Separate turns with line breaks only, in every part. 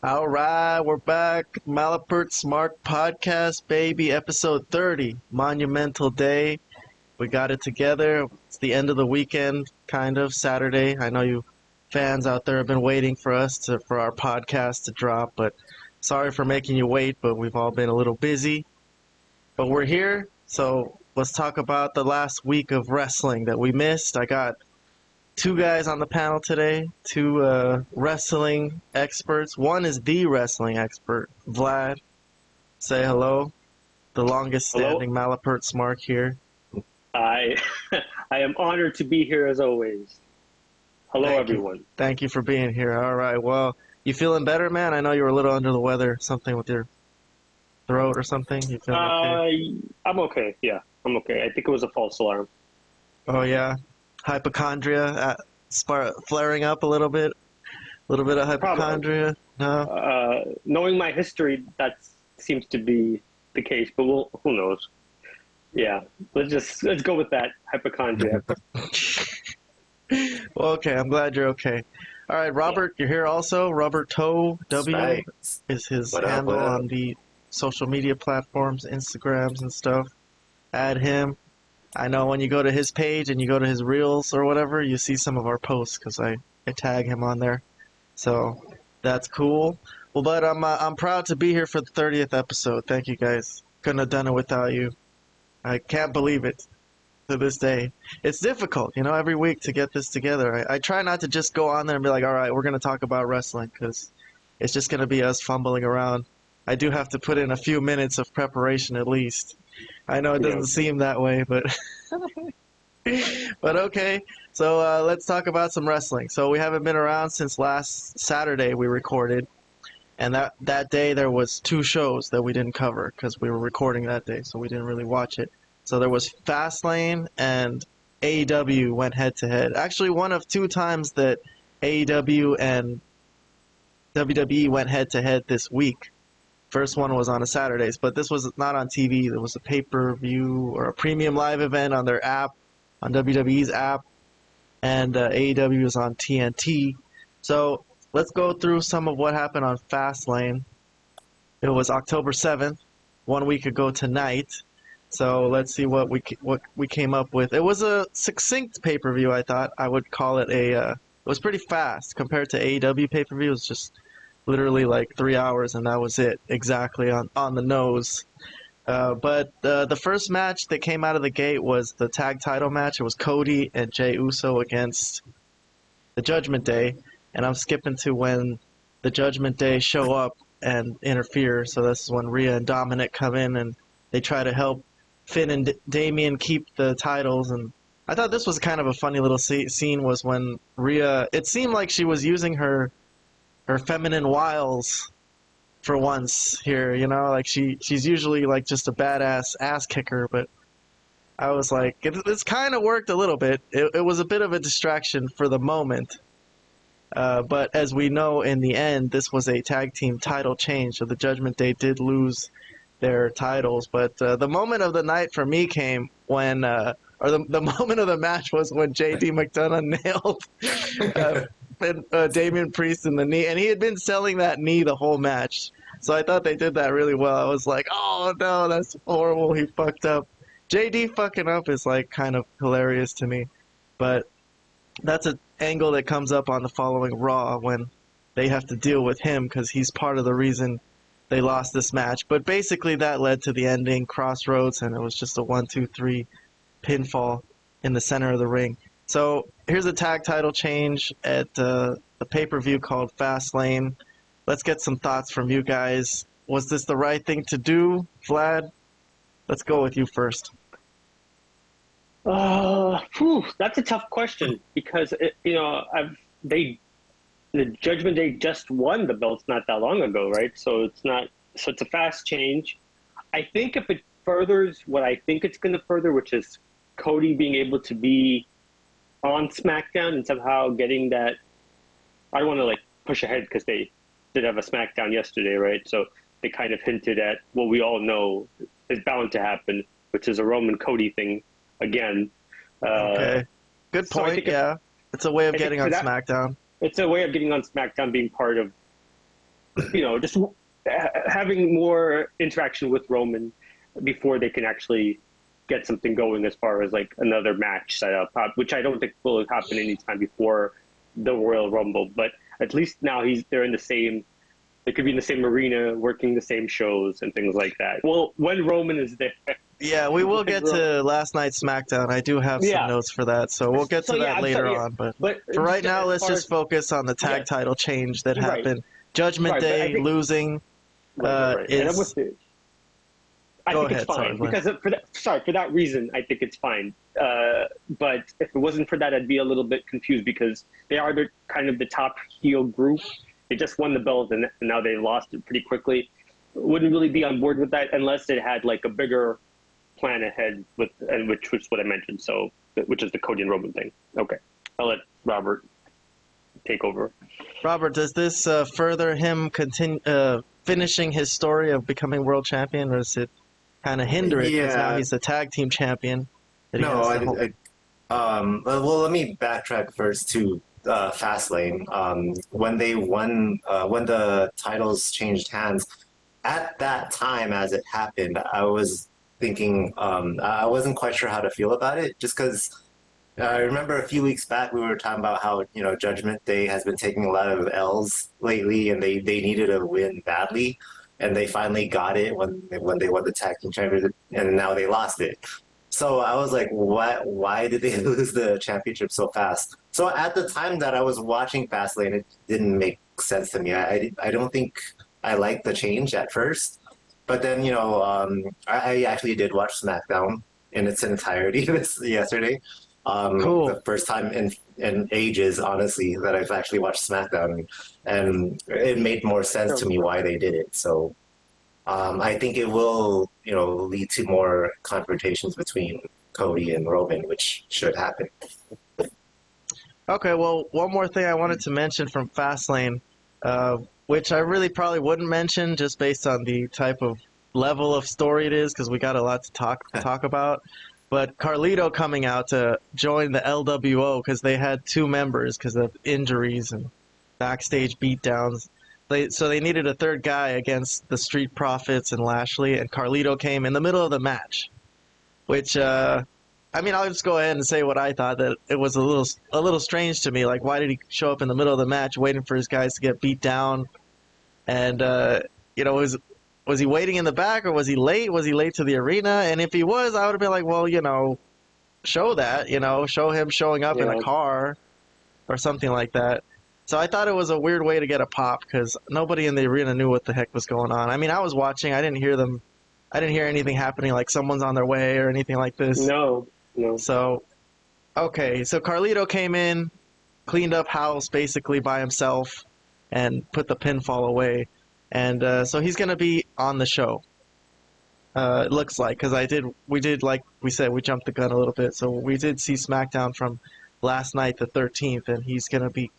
All right, we're back. Malapert Smark Podcast, baby, episode 30. Monumental day. We got it together. It's the end of the weekend, kind of, Saturday. I know you fans out there have been waiting for for our podcast to drop, but sorry for making you wait, but we've all been a little busy. But we're here, so let's talk about the last week of wrestling that we missed. I got two guys on the panel today, two wrestling experts. One is the wrestling expert, Vlad. Say hello. The longest standing Malapert Smark here.
I am honored to be here as always. Hello, everyone.
Thank you for being here. All right. Well, you feeling better, man? I know you were a little under the weather, something with your throat or something. You feeling okay?
I'm okay. Yeah, I'm okay. I think it was a false alarm.
Oh, yeah. Hypochondria flaring up a little bit of hypochondria.
No. Knowing my history, that seems to be the case, but who knows? Yeah, let's go with that hypochondria.
Well, okay, I'm glad you're okay. All right, Robert, You're here also. Robert Toe W is his handle on the social media platforms, Instagrams and stuff. Add him. I know when you go to his page and you go to his reels or whatever, you see some of our posts because I tag him on there. So that's cool. Well, but I'm proud to be here for the 30th episode. Thank you guys. Couldn't have done it without you. I can't believe it to this day. It's difficult, every week to get this together. I try not to just go on there and be like, all right, we're going to talk about wrestling because it's just going to be us fumbling around. I do have to put in a few minutes of preparation at least. I know it doesn't seem that way, but but okay. So let's talk about some wrestling. So we haven't been around since last Saturday we recorded, and that day there was two shows that we didn't cover because we were recording that day, so we didn't really watch it. So there was Fastlane and AEW went head to head. Actually, one of two times that AEW and WWE went head to head this week. First one was on a Saturdays, but this was not on TV. There was a pay-per-view or a premium live event on their app, on WWE's app, and AEW was on TNT. So let's go through some of what happened on Fastlane. It was October 7th, 1 week ago tonight. So let's see what we came up with. It was a succinct pay-per-view, I thought. I would call it it was pretty fast compared to AEW pay-per-view. It was just literally like 3 hours, and that was it, exactly on the nose. But the first match that came out of the gate was the tag title match. It was Cody and Jey Uso against the Judgment Day, and I'm skipping to when the Judgment Day show up and interfere. So this is when Rhea and Dominic come in, and they try to help Finn and Damian keep the titles. And I thought this was kind of a funny little scene was when Rhea, it seemed like she was using her feminine wiles for once here, like she's usually like just a badass ass kicker, but I was like, it's kind of worked a little bit. It was a bit of a distraction for the moment, but as we know, in the end, this was a tag team title change, so the Judgment Day did lose their titles. But the moment of the night for me came when, or the moment of the match was when J.D. McDonough nailed Damian Priest in the knee, and he had been selling that knee the whole match, so I thought they did that really well. I was like, oh no, that's horrible, he fucked up. JD fucking up is like kind of hilarious to me, but that's an angle that comes up on the following Raw when they have to deal with him because he's part of the reason they lost this match. But basically that led to the ending, Crossroads, and it was just a 1-2-3 pinfall in the center of the ring. So here's a tag title change at a pay-per-view called Fastlane. Let's get some thoughts from you guys. Was this the right thing to do, Vlad? Let's go with you first.
That's a tough question because the Judgment Day just won the belts not that long ago, right? So it's a fast change. I think if it furthers what I think it's going to further, which is Cody being able to be on SmackDown and somehow getting that. I don't want to push ahead because they did have a SmackDown yesterday, right? So they kind of hinted at what we all know is bound to happen, which is a Roman Cody thing again.
Okay, good point. So it's a way of getting on SmackDown.
It's a way of getting on SmackDown, being part of just having more interaction with Roman before they can actually get something going as far as like another match set up, which I don't think will happen anytime before the Royal Rumble. But at least now they're in the same. They could be in the same arena, working the same shows and things like that. Well, when Roman is there.
Yeah, we will get to last night's SmackDown. I do have some notes for that, so we'll get to that later on. But for right now, let's just focus on the tag title change that happened. Judgment Day losing is...
I think it's fine because for that reason, I think it's fine. But if it wasn't for that, I'd be a little bit confused because they are kind of the top heel group. They just won the belt and now they lost it pretty quickly. Wouldn't really be on board with that unless it had like a bigger plan ahead which was what I mentioned. So, which is the Cody and Roman thing. Okay, I'll let Robert take over.
Robert, does this further him finishing his story of becoming world champion, or does it kind of hinder it because now he's the tag team champion?
No, well, let me backtrack first to Fastlane. When they won, when the titles changed hands, at that time as it happened, I was thinking I wasn't quite sure how to feel about it, just because I remember a few weeks back we were talking about how Judgment Day has been taking a lot of L's lately, and they needed a win badly. And they finally got it when they won the tag team championship, and now they lost it. So I was like, why did they lose the championship so fast? So at the time that I was watching Fastlane, it didn't make sense to me. I don't think I liked the change at first. But then, I actually did watch SmackDown in its entirety yesterday.
Cool.
The first time in ages, honestly, that I've actually watched SmackDown, and it made more sense to me why they did it. So I think it will, lead to more confrontations between Cody and Roman, which should happen.
Okay, well, one more thing I wanted to mention from Fastlane, which I really probably wouldn't mention just based on the type of level of story it is, because we got a lot to talk about. But Carlito coming out to join the LWO because they had two members because of injuries and backstage beatdowns. So they needed a third guy against the Street Profits and Lashley, and Carlito came in the middle of the match, which, I'll just go ahead and say what I thought, that it was a little strange to me. Like, why did he show up in the middle of the match waiting for his guys to get beat down? And, was he waiting in the back, or was he late? Was he late to the arena? And if he was, I would have been like, well, show that, show him showing up in a car or something like that. So I thought it was a weird way to get a pop because nobody in the arena knew what the heck was going on. I mean, I was watching. I didn't hear anything happening like someone's on their way or anything like this.
No.
So, okay. So Carlito came in, cleaned up house basically by himself, and put the pinfall away. And so he's going to be on the show. It looks like, because we did, like we said, we jumped the gun a little bit. So we did see SmackDown from last night, the 13th, and he's going to be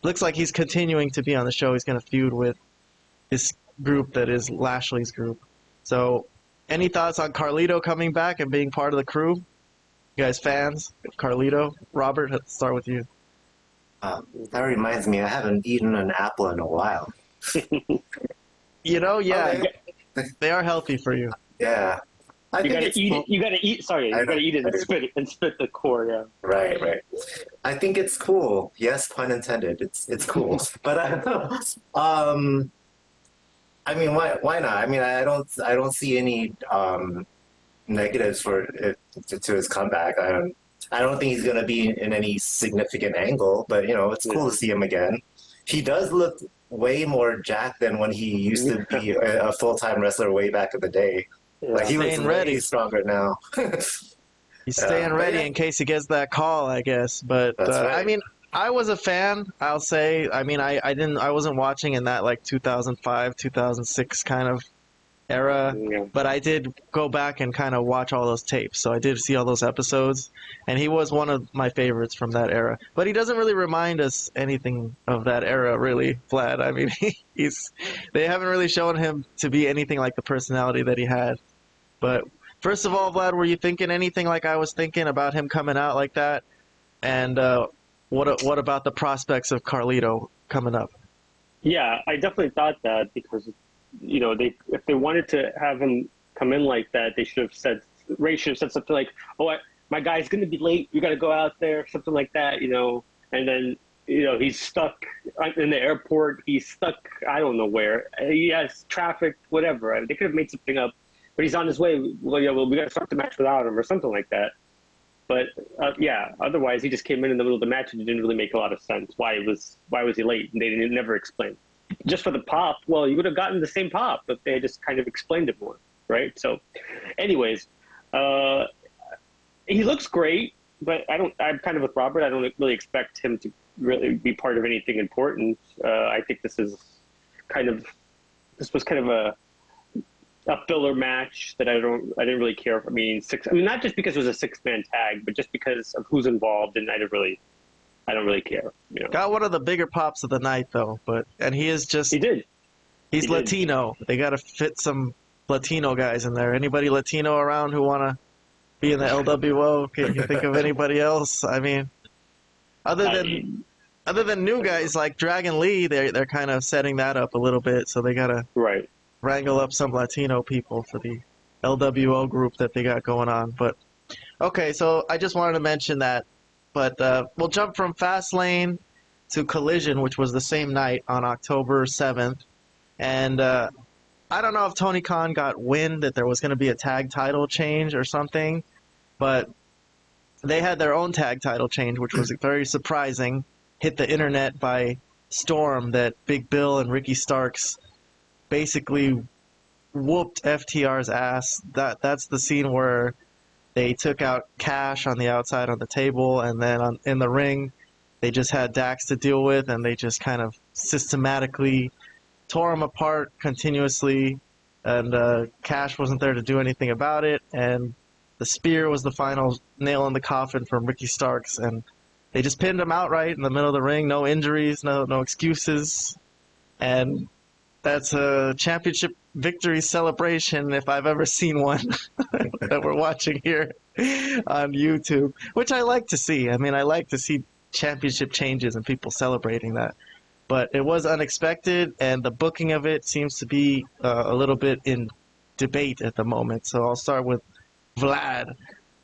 looks like he's continuing to be on the show. He's going to feud with this group that is Lashley's group. So any thoughts on Carlito coming back and being part of the crew? You guys fans of Carlito? Robert, let's start with you.
That reminds me, I haven't eaten an apple in a while.
They are healthy for you.
Yeah.
You gotta eat it. You gotta eat. Sorry, you gotta eat it and spit the core. Yeah.
Right. I think it's cool. Yes, pun intended. It's cool. But why not? I mean, I don't see any negatives for it to his comeback. I don't think he's gonna be in any significant angle. But it's cool to see him again. He does look way more jacked than when he used to be a full-time wrestler way back in the day.
Yeah.
Like, he looks way stronger now.
He's staying ready in case he gets that call, I guess. But
right.
I was a fan, I'll say. I wasn't watching in that like 2005, 2006 kind of era, but I did go back and kind of watch all those tapes. So I did see all those episodes, and he was one of my favorites from that era. But he doesn't really remind us anything of that era, really, Vlad. I mean, they haven't really shown him to be anything like the personality that he had. But first of all, Vlad, were you thinking anything like I was thinking about him coming out like that? And what about the prospects of Carlito coming up?
Yeah, I definitely thought that because, if they wanted to have him come in like that, they should have said, Ray should have said something like, "Oh, my guy's going to be late. You got to go out there," something like that, And then, he's stuck in the airport. He's stuck, I don't know where. He has traffic, whatever. They could have made something up, but he's on his way. Well, yeah, we got to start the match without him or something like that. But otherwise he just came in the middle of the match and it didn't really make a lot of sense. Why was he late? And they didn't never explain. Just for the pop, well, you would have gotten the same pop if they just kind of explained it more, right? So, anyways, he looks great, but I'm kind of with Robert. I don't really expect him to really be part of anything important. I think this was kind of a filler match that I didn't really care for. Not just because it was a 6-man tag, but just because of who's involved, and I don't really care.
Got one of the bigger pops of the night though, and he
did.
He's Latino. They got to fit some Latino guys in there. Anybody Latino around who want to be in the LWO? Can you think of anybody else? Other than new guys like Dragon Lee, they're kind of setting that up a little bit, so they got to wrangle up some Latino people for the LWO group that they got going on. But okay, so I just wanted to mention that. But we'll jump from Fastlane to Collision, which was the same night on October 7th. And I don't know if Tony Khan got wind that there was going to be a tag title change or something, but they had their own tag title change, which was very surprising. Hit the internet by storm that Big Bill and Ricky Starks basically whooped FTR's ass. That's the scene where they took out Cash on the outside on the table, and then in the ring, they just had Dax to deal with, and they just kind of systematically tore him apart continuously, and Cash wasn't there to do anything about it, and the spear was the final nail in the coffin from Ricky Starks, and they just pinned him outright in the middle of the ring. No injuries, no excuses, and that's a championship victory celebration if I've ever seen one that we're watching here on YouTube, which I like to see. I like to see championship changes and people celebrating that. But it was unexpected, and the booking of it seems to be a little bit in debate at the moment. So I'll start with Vlad.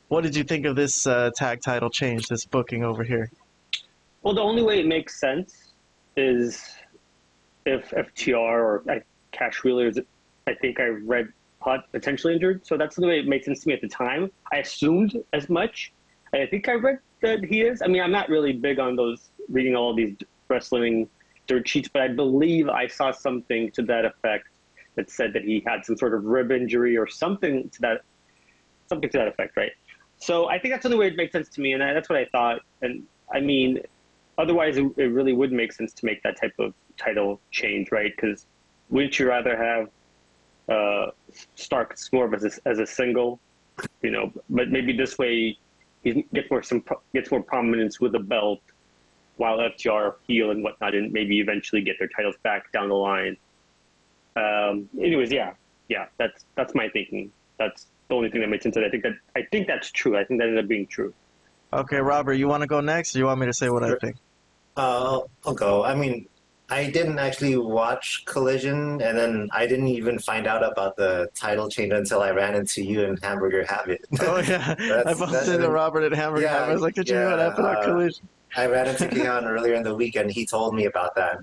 What did you think of this tag title change, this booking over here?
Well, the only way it makes sense is if FTR or Cash Wheeler is, I think I read, potentially injured. So that's the way it made sense to me at the time. I assumed as much. I think I read that he is. I'm not really big on reading all these wrestling dirt sheets, but I believe I saw something to that effect that said that he had some sort of rib injury or something to that effect, right? So I think that's the only way it makes sense to me, and that's what I thought. And otherwise it really would make sense to make that type of title change, right? Because wouldn't you rather have Starks more of as a single, but maybe this way he gets more prominence with the belt, while FTR heel and whatnot, and maybe eventually get their titles back down the line. Anyways, yeah, that's my thinking. That's the only thing that makes sense. I think that's true. I think that ended up being true.
Okay, Robert, you want to go next, or you want me to say what I think?
I'll go. I didn't actually watch Collision, and then I didn't even find out about the title change until I ran into you and Hamburger Habit.
Oh, yeah. I bumped into Robert at Hamburger Habit. I was like, did you know what happened on Collision?
I ran into Kayhan earlier in the week, and he told me about that.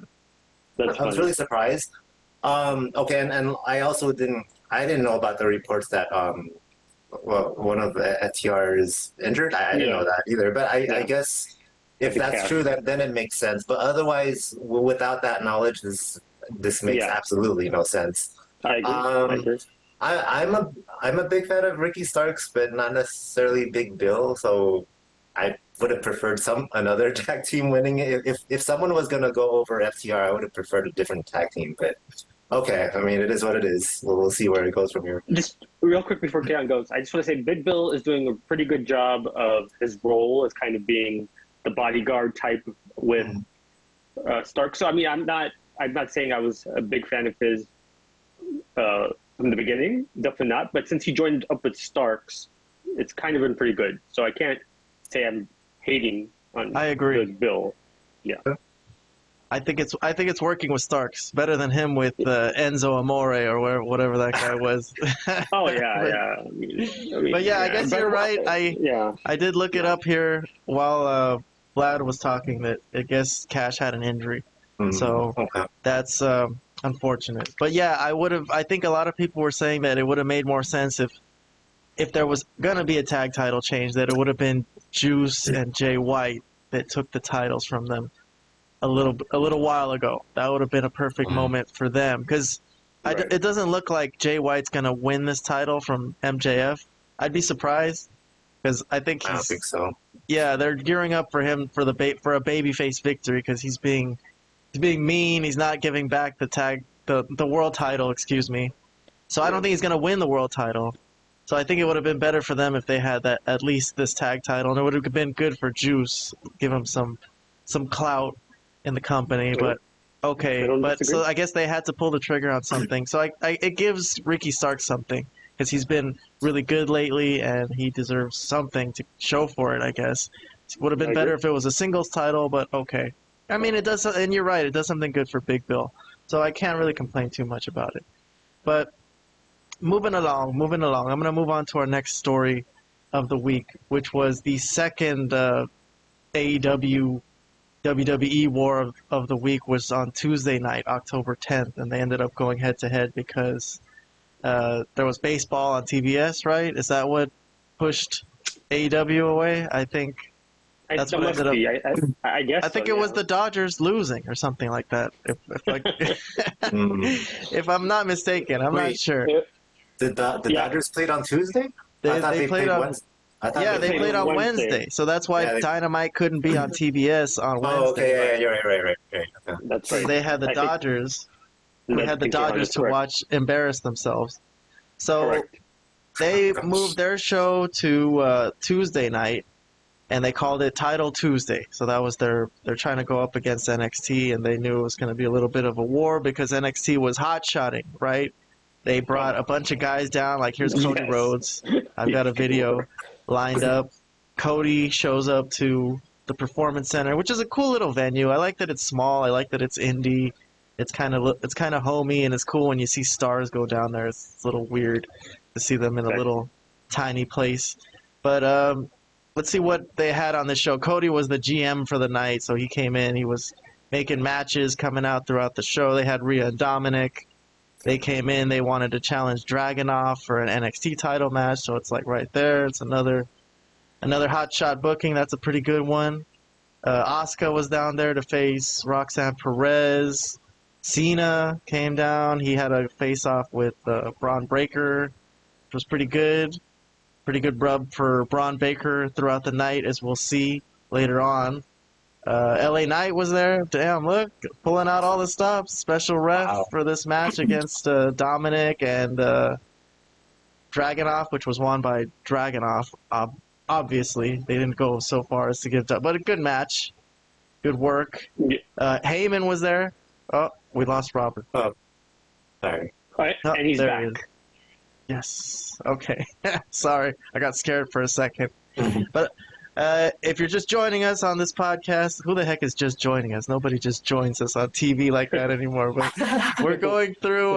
I was really surprised. Okay, and I also didn't know about the reports that one of the FTR is injured. I didn't know that either. But I guess if that's true, then it makes sense. But otherwise, without that knowledge, this makes absolutely no sense.
I agree.
I'm a big fan of Ricky Starks, but not necessarily Big Bill. So I would have preferred another tag team winning it. If someone was gonna go over FTR, I would have preferred a different tag team. But okay, it is what it is. We'll see where it goes from here. Just
real quick before Kayhan goes, I just want to say Big Bill is doing a pretty good job of his role as kind of being the bodyguard type with Stark. So I'm not saying I was a big fan of his from the beginning, definitely not. But since he joined up with Starks, it's kind of been pretty good. So I can't say I'm hating on
I agree.
Bill. Yeah.
I think it's working with Starks better than him with Enzo Amore or whatever that guy was.
Oh yeah,
But-
yeah.
But yeah, I guess
but-
you're right. I did look it up here while Vlad was talking that I guess Cash had an injury, so
Okay.
that's unfortunate. But yeah, I think a lot of people were saying that it would have made more sense if there was gonna be a tag title change, that it would have been Juice and Jay White that took the titles from them a little while ago. That would have been a perfect moment for them because
Right.
it doesn't look like Jay White's gonna win this title from MJF. I'd be surprised because I think
I don't think so.
yeah, they're gearing up for him for a babyface victory because he's being mean. He's not giving back the world title, excuse me. So I don't think he's gonna win the world title. So I think it would have been better for them if they had that at least this tag title, and it would have been good for Juice, give him some clout in the company. But okay,
I don't
but
disagree.
so I guess they had to pull the trigger on something. So it gives Ricky Starks something because he's been really good lately, and he deserves something to show for it. I guess it would have been
I
better
agree.
if it was a singles title, but okay. I mean, it does, and you're right. It does something good for Big Bill, so I can't really complain too much about it. But moving along. I'm going to move on to our next story of the week, which was the second AEW WWE War of the Week was on Tuesday night, October 10th, and they ended up going head-to-head because there was baseball on TBS, right? Is that what pushed AEW away? I think that's
That
what
must
ended
be. I guess.
I think
so,
it was
yeah.
the Dodgers losing or something like that. If if I'm not mistaken, I'm not
Wait.
sure.
Did the
Yeah.
Dodgers played on Tuesday?
They
I thought they
played
played
on
Wednesday. I thought
yeah, they
played
played
on
on
Wednesday.
Wednesday, so that's why
Yeah, they-
Dynamite couldn't be on TBS on Wednesday.
Oh, okay, yeah, you're right. Okay.
That's
Because
right.
they had the
I think-
Dodgers. We
I
had the
think you're
Dodgers to
correct.
watch embarrass themselves. So
Correct.
they moved their show to Tuesday night, and they called it Title Tuesday. So that was they're trying to go up against NXT, and they knew it was going to be a little bit of a war because NXT was hot-shotting, right? They brought a bunch of guys down, like here's Cody
Yes.
Rhodes. I've got a video lined up. Cody shows up to the Performance Center, which is a cool little venue. I like that it's small. I like that it's indie. It's kind of homey, and it's cool when you see stars go down there. It's a little weird to see them in a little tiny place. But let's see what they had on the show. Cody was the GM for the night, so he came in. He was making matches coming out throughout the show. They had Rhea and Dominic. They came in. They wanted to challenge Dragunov for an NXT title match, so it's like right there. It's another hot shot booking. That's a pretty good one. Asuka was down there to face Roxanne Perez. Cena came down. He had a face-off with Braun Breaker, which was pretty good. Pretty good rub for Braun Breaker throughout the night, as we'll see later on. LA Knight was there. Damn, look, pulling out all the stops. Special ref
Wow.
for this match against Dominic and Dragunov, which was won by Dragunov. Obviously, they didn't go so far as to give, but a good match. Good work.
Yeah.
Heyman was there. Oh, we lost Robert.
Sorry.
Right,
Oh,
and he's
there
back.
he is. Yes. Okay. Sorry, I got scared for a second. But if you're just joining us on this podcast, who the heck is just joining us? Nobody just joins us on TV like that anymore. But we're going through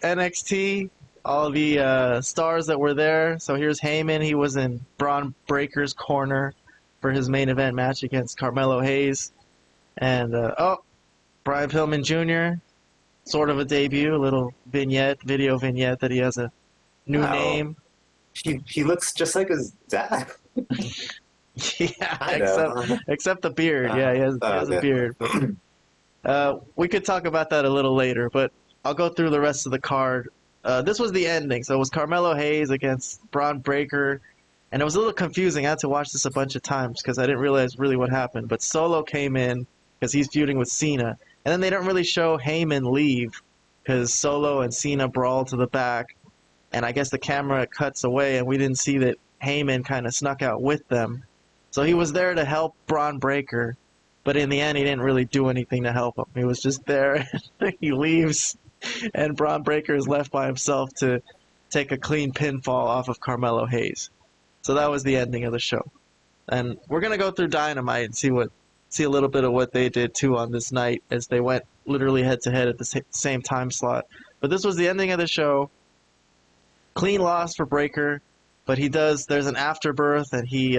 NXT, all the stars that were there. So here's Heyman. He was in Braun Breaker's corner for his main event match against Carmelo Hayes. And, Brian Pillman Jr., sort of a debut, a little video vignette that he has a new
Wow.
name.
He looks just like his dad.
Yeah,
I know.
except the beard. Yeah, he has a
okay.
beard. We could talk about that a little later, but I'll go through the rest of the card. This was the ending. So it was Carmelo Hayes against Braun Breaker, and it was a little confusing. I had to watch this a bunch of times because I didn't realize really what happened. But Solo came in because he's feuding with Cena, and then they don't really show Heyman leave because Solo and Cena brawl to the back, and I guess the camera cuts away, and we didn't see that Heyman kind of snuck out with them. So he was there to help Braun Breaker, but in the end, he didn't really do anything to help him. He was just there. He leaves, and Braun Breaker is left by himself to take a clean pinfall off of Carmelo Hayes. So that was the ending of the show. And we're gonna go through Dynamite and see see a little bit of what they did too on this night as they went literally head to head at the same time slot. But this was the ending of the show. Clean loss for Breaker, but there's an afterbirth, and he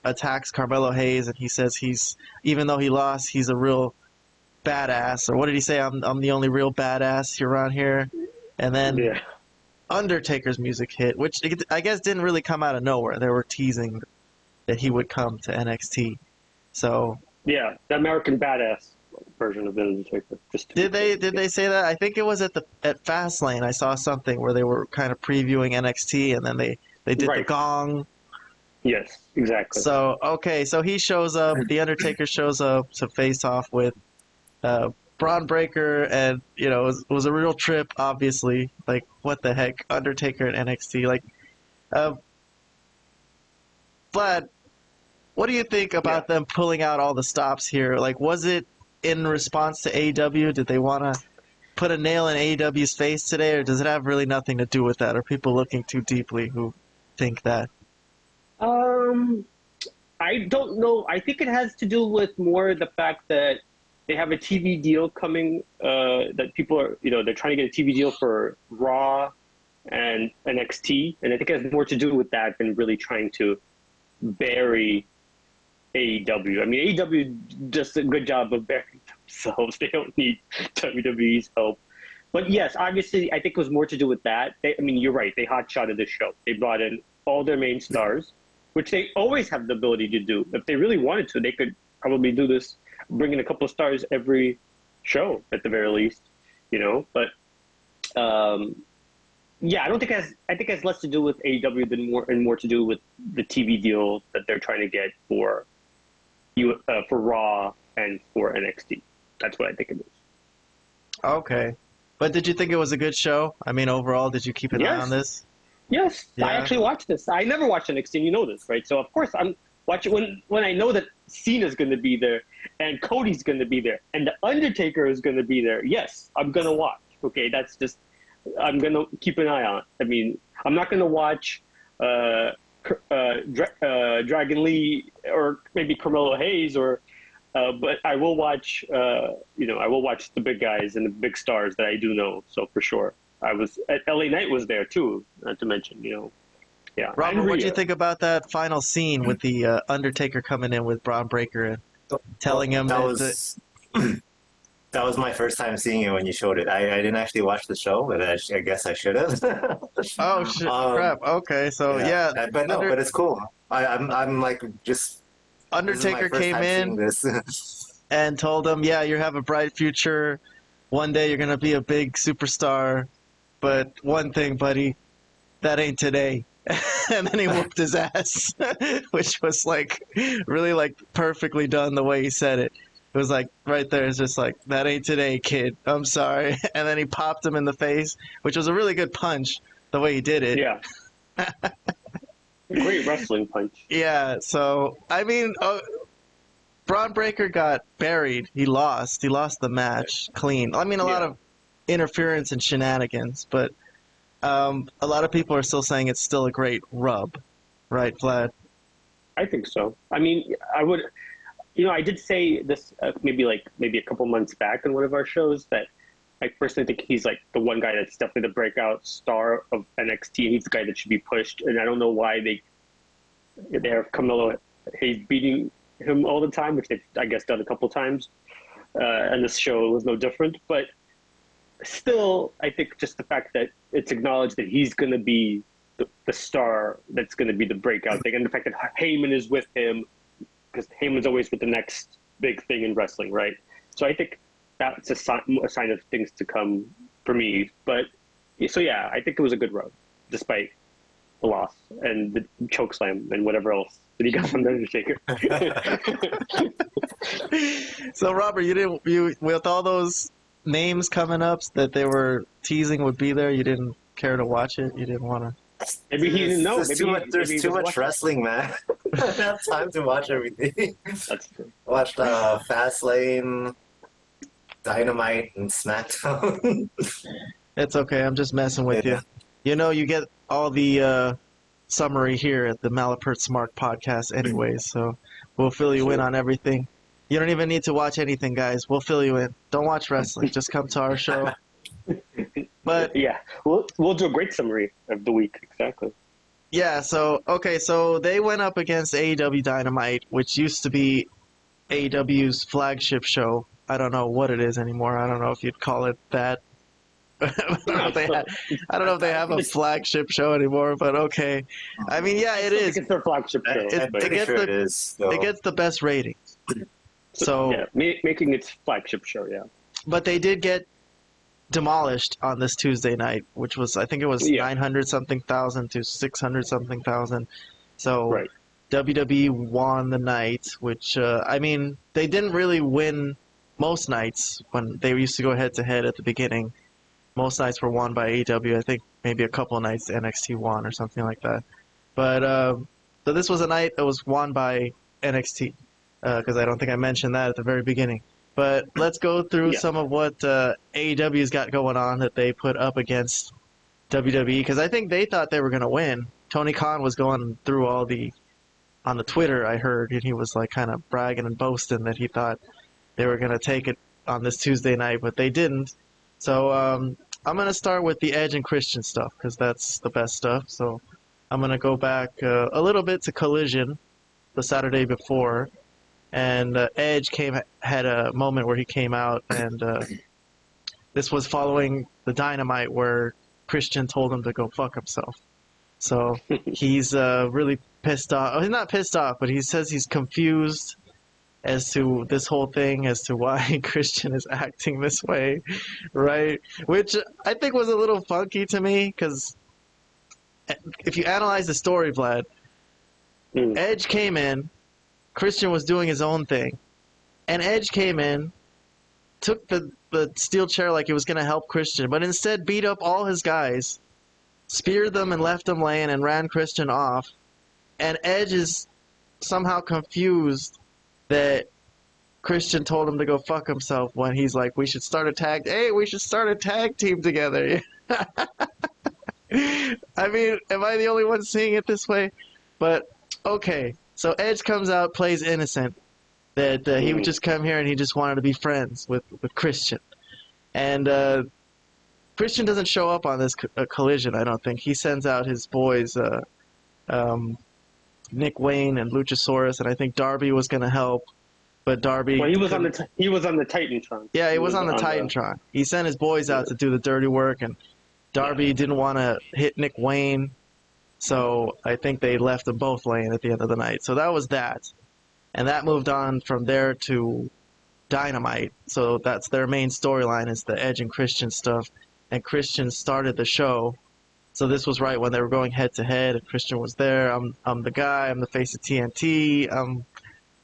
attacks Carmelo Hayes, and he says even though he lost, he's a real badass. Or what did he say? I'm the only real badass around here. And then Undertaker's music hit, which I guess didn't really come out of nowhere. They were teasing that he would come to NXT. So
yeah, the American Badass version of the Undertaker.
Did they say that? I think it was at Fastlane. I saw something where they were kind of previewing NXT, and then they did the gong.
Yes, exactly.
So so he shows up. The Undertaker shows up to face off with Braun Breaker, and it was a real trip. Obviously, like what the heck, Undertaker and NXT. Like, Vlad, what do you think about them pulling out all the stops here? Like, was it in response to AEW? Did they want to put a nail in AEW's face today, or does it have really nothing to do with that? Are people looking too deeply who think that?
I don't know. I think it has to do with more the fact that they have a TV deal coming, that people are, they're trying to get a TV deal for Raw and NXT, and I think it has more to do with that than really trying to bury AEW. I mean, AEW does a good job of burying themselves. They don't need WWE's help. But yes, obviously, I think it was more to do with that. You're right. They hot-shotted the show. They brought in all their main stars, which they always have the ability to do. If they really wanted to, they could probably do this, bring in a couple of stars every show at the very least, But I don't think I think it has less to do with AEW than more to do with the TV deal that they're trying to get for Raw and for NXT. That's what I think it is.
Okay. But did you think it was a good show? I mean, overall, did you keep an eye on this?
Yes. Yeah. I actually watched this. I never watched NXT, you know this, right? So, of course, I'm watching when I know that Cena's going to be there and Cody's going to be there and The Undertaker is going to be there. Yes, I'm going to watch. Okay, that's just I'm going to keep an eye on. I mean, I'm not going to watch Dragon Lee or maybe Carmelo Hayes but I will watch I will watch the big guys and the big stars that I do know. So for sure, I was at LA Knight was there too. Not to mention, yeah.
Robert, what do you think about that final scene with the Undertaker coming in with Braun Breaker and telling him
that was my first time seeing it when you showed it. I didn't actually watch the show, but I guess I should have.
Oh shit! Crap. Okay, so yeah.
But it's cool. I'm like just.
Undertaker came in and told him, "Yeah, you have a bright future. One day you're gonna be a big superstar, but one thing, buddy, that ain't today." And then he whooped his ass, which was like really like perfectly done the way he said it. It was like right there. It's just like, that ain't today, kid. I'm sorry. And then he popped him in the face, which was a really good punch the way he did it.
Yeah. A great wrestling punch.
Yeah, so, I mean, Braun Breaker got buried. He lost. He lost the match clean. I mean, a lot of interference and shenanigans, but a lot of people are still saying it's still a great rub. Right, Vlad?
I think so. I mean, I did say this maybe a couple months back on one of our shows that I personally think he's like the one guy that's definitely the breakout star of NXT. He's the guy that should be pushed, and I don't know why they have Carmelo Hayes beating him all the time, which they've I guess done a couple times, and this show was no different. But still, I think just the fact that it's acknowledged that he's going to be the star that's going to be the breakout thing, and the fact that Heyman is with him, because Heyman's always with the next big thing in wrestling, right? So I think that's a sign of things to come for me. But so yeah, I think it was a good run, despite the loss and the chokeslam and whatever else that he got from the Undertaker.
So Robert, you with all those names coming up that they were teasing would be there, you didn't care to watch it? You didn't want to?
Maybe he didn't know.
There's too much wrestling, man. I don't have time to watch everything.
That's true.
Watched Fastlane, Dynamite, and Smackdown.
It's okay. I'm just messing with you. You get all the summary here at the Malapert Smark Podcast anyways, so we'll fill you in on everything. You don't even need to watch anything, guys. We'll fill you in. Don't watch wrestling. Just come to our show. But
yeah, we'll do a great summary of the week. Exactly.
yeah, so they went up against AEW Dynamite, which used to be AEW's flagship show. I don't know what it is anymore. I don't know if you'd call it that. I don't know if they have a flagship show anymore, but okay. I mean, yeah, it is.
It's their flagship show.
It gets the best ratings. So
yeah, making its flagship show, yeah.
But they did get demolished on this Tuesday night, which was, I think it was 900 something thousand to 600 something thousand. So
right.
WWE won the night, which I mean, they didn't really win most nights when they used to go head to head at the beginning. Most nights were won by AEW. I think maybe a couple of nights NXT won or something like that. But so this was a night that was won by NXT, because I don't think I mentioned that at the very beginning. But let's go through some of what AEW's got going on that they put up against WWE, because I think they thought they were going to win. Tony Khan was going through all on the Twitter, I heard, and he was like kind of bragging and boasting that he thought they were going to take it on this Tuesday night, but they didn't. So I'm going to start with the Edge and Christian stuff, because that's the best stuff. So I'm going to go back a little bit to Collision the Saturday before. And Edge had a moment where he came out, and this was following the Dynamite where Christian told him to go fuck himself. So he's really pissed off. Oh, he's not pissed off, but he says he's confused as to this whole thing, as to why Christian is acting this way, right? Which I think was a little funky to me, because if you analyze the story, Vlad, Edge came in, Christian was doing his own thing, and Edge came in, took the steel chair like it was going to help Christian, but instead beat up all his guys, speared them and left them laying and ran Christian off, and Edge is somehow confused that Christian told him to go fuck himself when he's like, we should start a tag team together. I mean, am I the only one seeing it this way? But okay. So Edge comes out, plays innocent, that he would just come here and he just wanted to be friends with Christian. And Christian doesn't show up on this collision, I don't think. He sends out his boys, Nick Wayne and Luchasaurus, and I think Darby was going to help, but Darby...
Well, he was on the Titantron.
Yeah, he was on the Titantron. He sent his boys out to do the dirty work, and Darby didn't want to hit Nick Wayne, so I think they left them both laying at the end of the night. So that was that. And that moved on from there to Dynamite. So that's their main storyline, is the Edge and Christian stuff. And Christian started the show. So this was right when they were going head-to-head, and Christian was there. I'm the guy. I'm the face of TNT.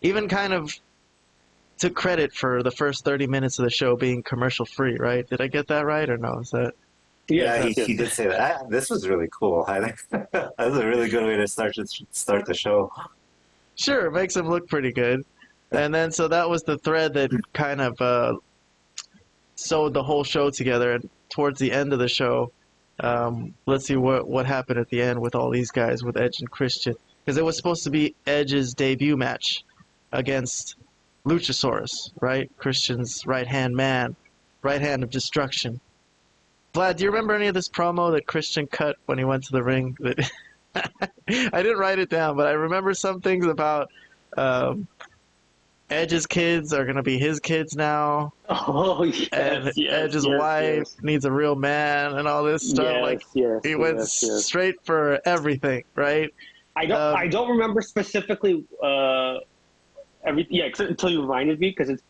Even kind of took credit for the first 30 minutes of the show being commercial-free, right? Did I get that right, or no? Is that...
Yeah, he did say that. This was really cool. I think that was a really good way to start the show.
Sure, it makes him look pretty good. And then, so that was the thread that kind of sewed the whole show together. And towards the end of the show, let's see what happened at the end with all these guys, with Edge and Christian. Because it was supposed to be Edge's debut match against Luchasaurus, right? Christian's right-hand man, right hand of destruction. Vlad, do you remember any of this promo that Christian cut when he went to the ring? I didn't write it down, but I remember some things about Edge's kids are going to be his kids now.
Oh, yes.
And Edge's wife needs a real man and all this stuff. He went straight for everything, right?
I don't remember specifically everything. Until you reminded me, because it's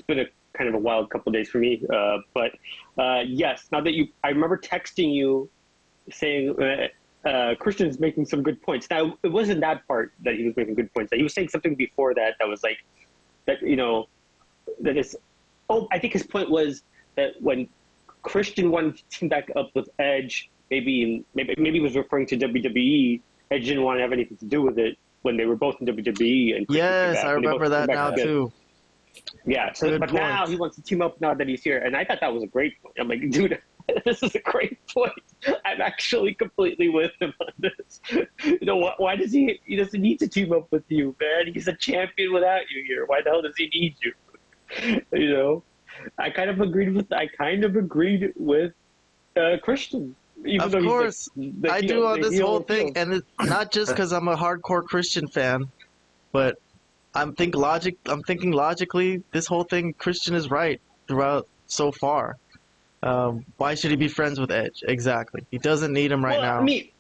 been a kind of a wild couple of days for me. But yes, now that I remember texting you saying Christian's making some good points. Now it wasn't that part that he was making good points. That he was saying something before that was like that. That is. Oh, I think his point was that when Christian wanted to team back up with Edge, maybe he was referring to WWE. Edge didn't want to have anything to do with it when they were both in WWE. And
yes, I remember that now too.
Yeah, now he wants to team up now that he's here, and I thought that was a great point. I'm like, dude, This is a great point. I'm actually completely with him on this. You know what? Why does he? He doesn't need to team up with you, man. He's a champion without you here. Why the hell does he need you? You know, I kind of agreed with Christian. Even
Of
though
course,
he's the
I
heel-
do on
the
this
heel
whole
of
thing,
heels.
and it's not just because I'm a hardcore Christian fan, but I'm thinking logically. This whole thing, Christian is right throughout so far. Why should he be friends with Edge? Exactly. He doesn't need him right
Well,
now.
I mean,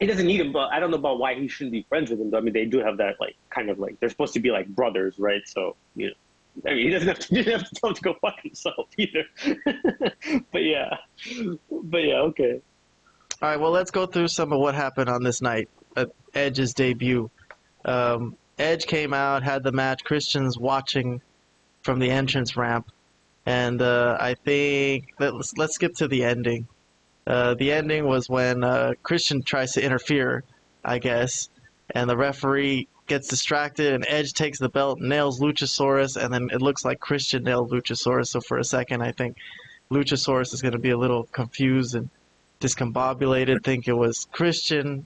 he doesn't need him, but I don't know about why he shouldn't be friends with him. Though. I mean, they do have that like kind of like they're supposed to be like brothers, right? So you know. I mean, he doesn't have to tell him to go fuck himself either. but yeah, okay.
All right, well, let's go through some of what happened on this night at Edge's debut. Edge came out, had the match. Christian's watching from the entrance ramp, and I think let's skip to the ending. The ending was when Christian tries to interfere, I guess, and the referee gets distracted, and Edge takes the belt, nails Luchasaurus, and then it looks like Christian nailed Luchasaurus. So for a second, I think Luchasaurus is going to be a little confused and discombobulated, think it was Christian,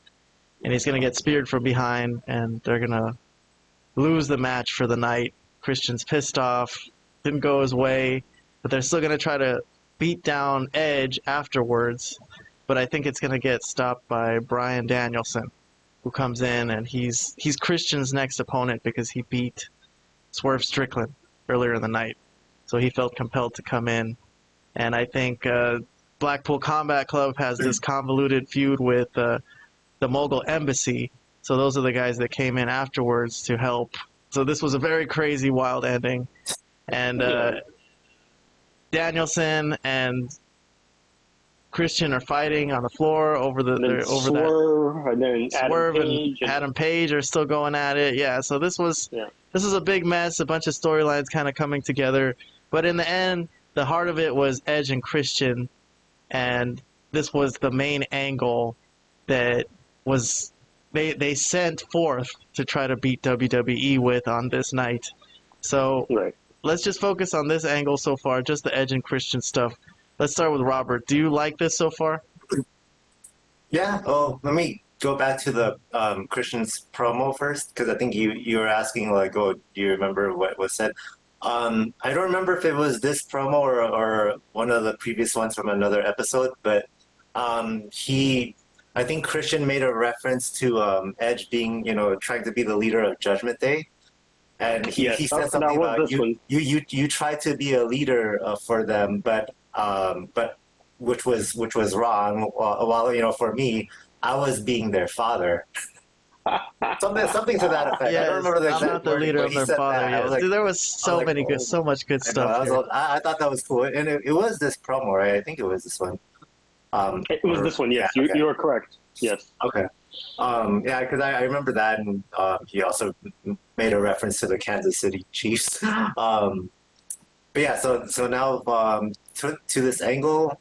and he's going to get speared from behind, and they're going to lose the match for the night. Christian's pissed off, didn't go his way, but they're still going to try to beat down Edge afterwards, but I think it's going to get stopped by Bryan Danielson, who comes in, and he's Christian's next opponent because he beat Swerve Strickland earlier in the night. So he felt compelled to come in, and I think Blackpool Combat Club has this convoluted feud with the Mogul Embassy, so those are the guys that came in afterwards to help. So this was a very crazy, wild ending, and Danielson and Christian are fighting on the floor over
Swerve, and then
Swerve
Adam Page,
and Adam Page are still going at it. Yeah, so this was a big mess, a bunch of storylines kind of coming together, but in the end, the heart of it was Edge and Christian, and this was the main angle that was they sent forth to try to beat WWE with on this night. So let's just focus on this angle so far, just the Edge and Christian stuff. Let's start with Robert. Do you like this so far?
Yeah. Oh, let me go back to the Christian's promo first, because I think you were asking like, oh, do you remember what was said? I don't remember if it was this promo or one of the previous ones from another episode, but I think Christian made a reference to Edge being, trying to be the leader of Judgment Day. And he said something about you try to be a leader for them, but which was wrong. While for me, I was being their father. something to that effect.
Yes,
I don't remember the exact
I'm not the leader of their father. Yes.
Like,
dude, there was so much good stuff.
I thought that was cool, and it was this promo, right? I think it was this one.
It was this one, yes.
Yeah,
you are correct. Yes.
Okay. Yeah, because I remember that, and he also made a reference to the Kansas City Chiefs. But yeah, so now to this angle,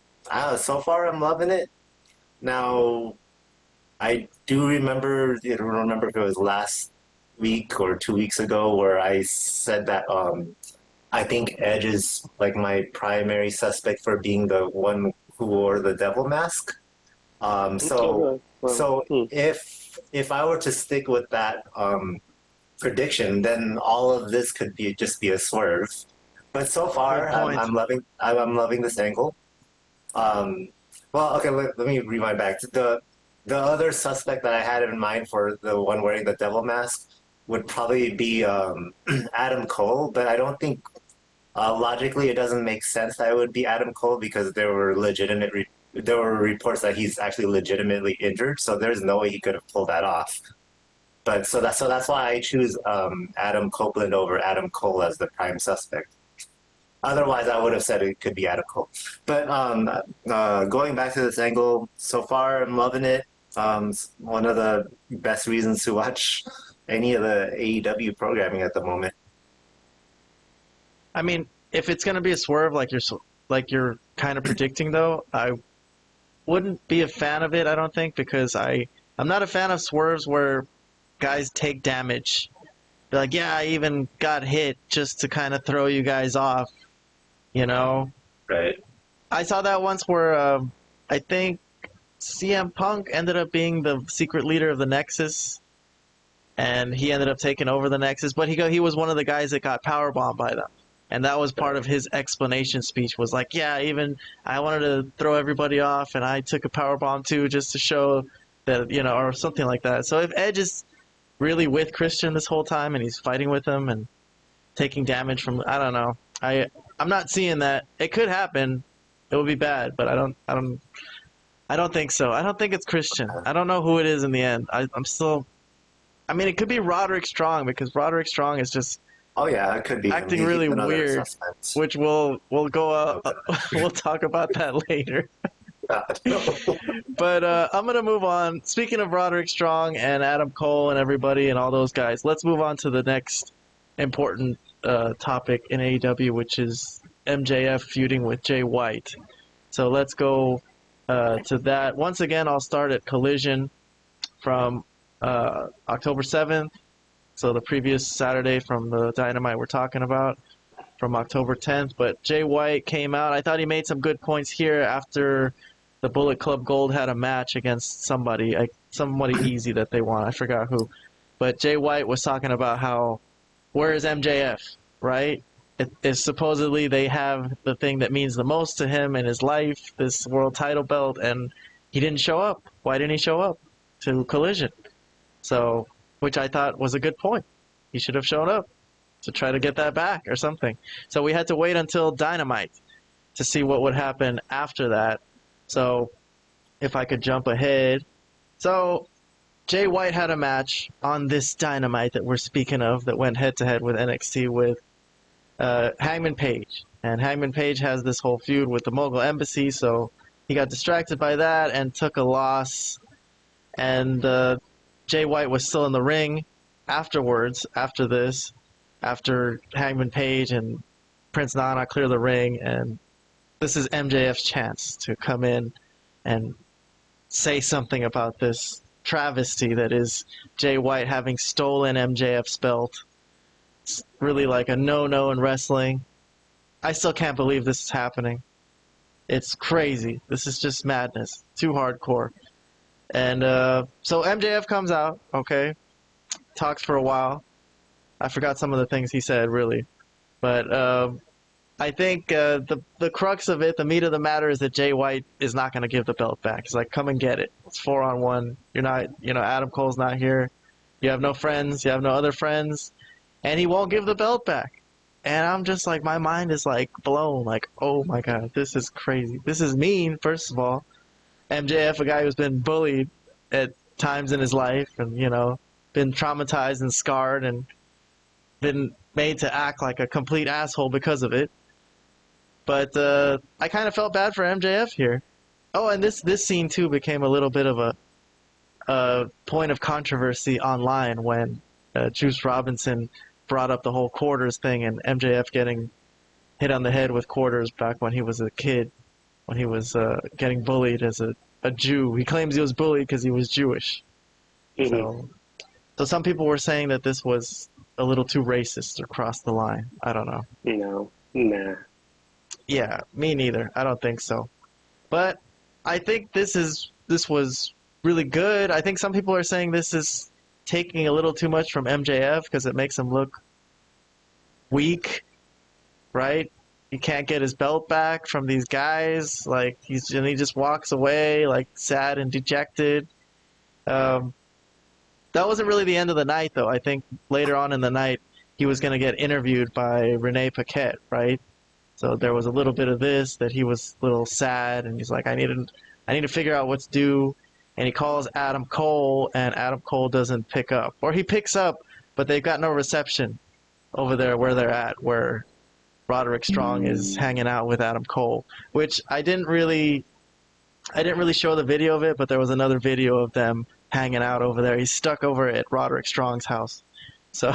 so far I'm loving it. Now, I do remember, I don't remember if it was last week or 2 weeks ago, where I said that I think Edge is like my primary suspect for being the one who wore the devil mask. So if I were to stick with that prediction, then all of this could just be a swerve. But so far, I'm loving this angle. Well, okay, let me rewind back. The other suspect that I had in mind for the one wearing the devil mask would probably be Adam Cole, but I don't think logically it doesn't make sense that it would be Adam Cole, because there were reports that he's actually legitimately injured, so there's no way he could have pulled that off. But so that's why I choose Adam Copeland over Adam Cole as the prime suspect. Otherwise, I would have said it could be Adam Cole. But going back to this angle, so far I'm loving it. One of the best reasons to watch any of the AEW programming at the moment.
I mean, if it's gonna be a swerve like you're kind of predicting, though, I wouldn't be a fan of it. I don't think, because I'm not a fan of swerves where guys take damage. They're like, yeah, I even got hit just to kind of throw you guys off.
Right.
I saw that once where I think CM Punk ended up being the secret leader of the Nexus, and he ended up taking over the Nexus. But he was one of the guys that got powerbombed by them, and that was part of his explanation speech. Was like, yeah, even I wanted to throw everybody off, and I took a powerbomb too, just to show that or something like that. So if Edge is really with Christian this whole time, and he's fighting with him and taking damage from, I don't know. I'm not seeing that. It could happen. It would be bad, but I don't think so. I don't think it's Christian. I don't know who it is in the end. I'm still. I mean, it could be Roderick Strong, because Roderick Strong is just.
Oh yeah, it could be
acting really weird, which we'll go up. We'll talk about that later. But I'm gonna move on. Speaking of Roderick Strong and Adam Cole and everybody and all those guys, let's move on to the next important topic in AEW, which is MJF feuding with Jay White. So let's go to that. Once again, I'll start at Collision from October 7th. So the previous Saturday from the Dynamite we're talking about, from October 10th. But Jay White came out. I thought he made some good points here after the Bullet Club Gold had a match against somebody easy that they won. I forgot who. But Jay White was talking about how, where is MJF, right? It is supposedly they have the thing that means the most to him in his life, this world title belt, and he didn't show up. Why didn't he show up to Collision? So, which I thought was a good point. He should have shown up to try to get that back or something. So we had to wait until Dynamite to see what would happen after that. So if I could jump ahead. So Jay White had a match on this Dynamite that we're speaking of that went head-to-head with NXT with Hangman Page. And Hangman Page has this whole feud with the Mogul Embassy, so he got distracted by that and took a loss. And Jay White was still in the ring afterwards, after Hangman Page and Prince Nana clear the ring, and this is MJF's chance to come in and say something about this travesty that is Jay White having stolen MJF's belt. It's really like a no-no in wrestling. I still can't believe this is happening. It's crazy. This is just madness. Too hardcore. And so MJF comes out, okay, talks for a while. I forgot some of the things he said, really. But I think the crux of it, the meat of the matter, is that Jay White is not going to give the belt back. He's like, come and get it. It's 4-on-1. You're not, Adam Cole's not here. You have no friends. You have no other friends. And he won't give the belt back. And I'm just like, my mind is like blown. Like, oh my God, this is crazy. This is mean, first of all. MJF, a guy who's been bullied at times in his life and, been traumatized and scarred and been made to act like a complete asshole because of it. But I kind of felt bad for MJF here. Oh, and this scene, too, became a little bit of a point of controversy online when Juice Robinson brought up the whole quarters thing and MJF getting hit on the head with quarters back when he was a kid, when he was getting bullied as a Jew. He claims he was bullied because he was Jewish. Mm-hmm. So some people were saying that this was a little too racist or crossed the line. I don't know.
No. Nah.
Yeah, me neither. I don't think so. But I think this was really good. I think some people are saying this is taking a little too much from MJF because it makes him look weak, right? He can't get his belt back from these guys. Like he just walks away like sad and dejected. That wasn't really the end of the night, though. I think later on in the night he was going to get interviewed by Renee Paquette, right? So there was a little bit of this that he was a little sad, and he's like, I need to figure out what's due. And he calls Adam Cole, and Adam Cole doesn't pick up, or he picks up, but they've got no reception over there where they're at, where Roderick Strong is hanging out with Adam Cole, which I didn't really show the video of it, but there was another video of them hanging out over there. He's stuck over at Roderick Strong's house. So,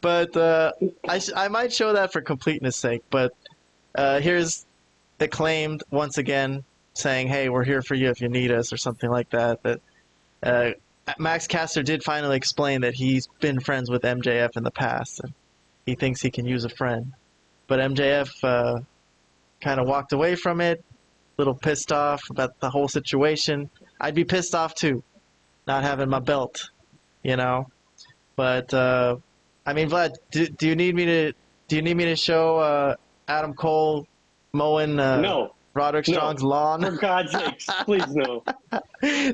but I might show that for completeness sake. But here's Acclaimed once again saying, "Hey, we're here for you if you need us," or something like that. That Max Caster did finally explain that he's been friends with MJF in the past, and he thinks he can use a friend. But MJF kind of walked away from it, a little pissed off about the whole situation. I'd be pissed off too, not having my belt, you know. But I mean, Vlad, do you need me to show Adam Cole mowing
No.
Roderick Strong's lawn?
For God's sakes, please no.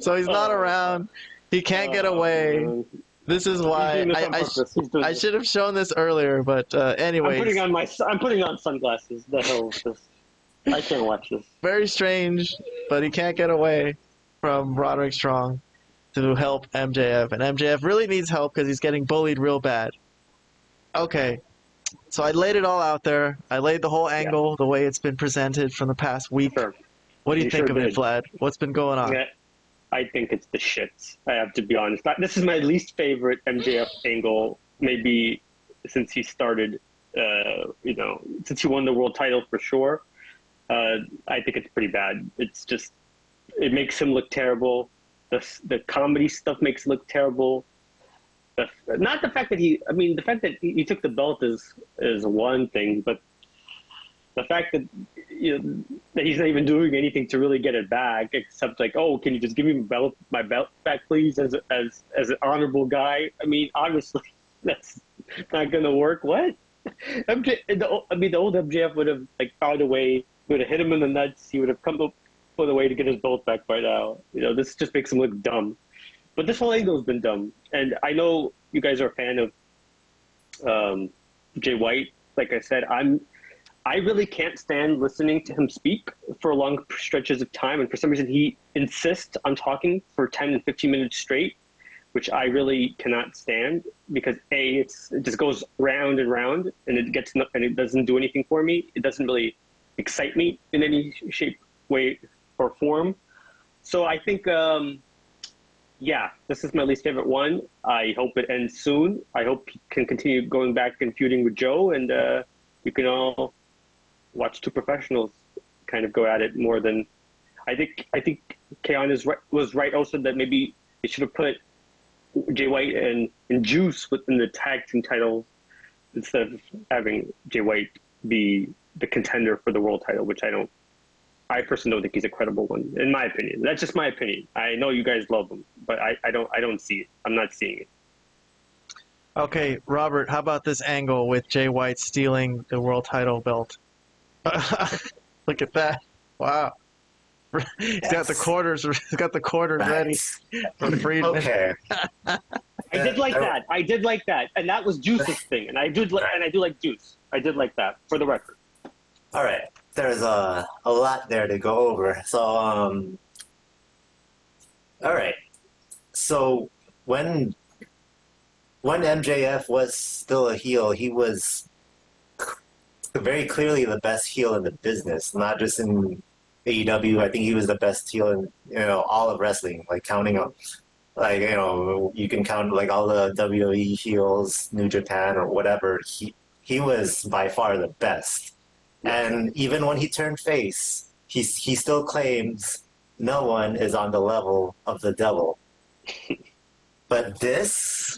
So he's not around. He can't get away.
Man.
This is why I should have shown this earlier. But anyways,
I'm putting on sunglasses. The hell is this? I can't watch this.
Very strange, but he can't get away from Roderick Strong to help MJF, and MJF really needs help because he's getting bullied real bad. Okay, so I laid it all out there. I laid the whole angle the way it's been presented from the past week.
Sure.
What do you think of it, Vlad? What's been going on?
Yeah, I think it's the shits. I have to be honest. This is my least favorite MJF angle, maybe since he started. Since he won the world title for sure. I think it's pretty bad. It's just, it makes him look terrible. The comedy stuff makes him look terrible. Not the fact that the fact that he took the belt is one thing, but the fact that that he's not even doing anything to really get it back, except like, oh, can you just give me my belt back, please, as an honorable guy? I mean, obviously that's not gonna work. What? The old MJF would have found a way. Would have hit him in the nuts. He would have come up with a way to get his belt back by now. This just makes him look dumb. But this whole angle has been dumb. And I know you guys are a fan of Jay White. Like I said, I really can't stand listening to him speak for long stretches of time. And for some reason, he insists on talking for 10 and 15 minutes straight, which I really cannot stand because it just goes round and round, and it doesn't do anything for me. It doesn't really excite me in any shape, way, or form. So I think, this is my least favorite one. I hope it ends soon. I hope he can continue going back and feuding with Joe, and you can all watch two professionals kind of go at it more than. I think Kayhan was right also that maybe they should have put Jay White and Juice within the tag team titles instead of having Jay White be the contender for the world title, which I personally don't think he's a credible one, in my opinion. That's just my opinion. I know you guys love him, but I don't see it. I'm not seeing it.
Okay, Robert, how about this angle with Jay White stealing the world title belt? Look at that. Wow. He's got the quarters ready for Friedman.
Okay.
I did like that. And that was Juice's thing. And I do like Juice. I did like that, for the record.
All right. There's a lot there to go over. So, all right. So when MJF was still a heel, he was very clearly the best heel in the business, not just in AEW. I think he was the best heel in all of wrestling, counting up. You can count all the WWE heels, New Japan or whatever. He was by far the best. And even when he turned face, he still claims no one is on the level of the devil. But this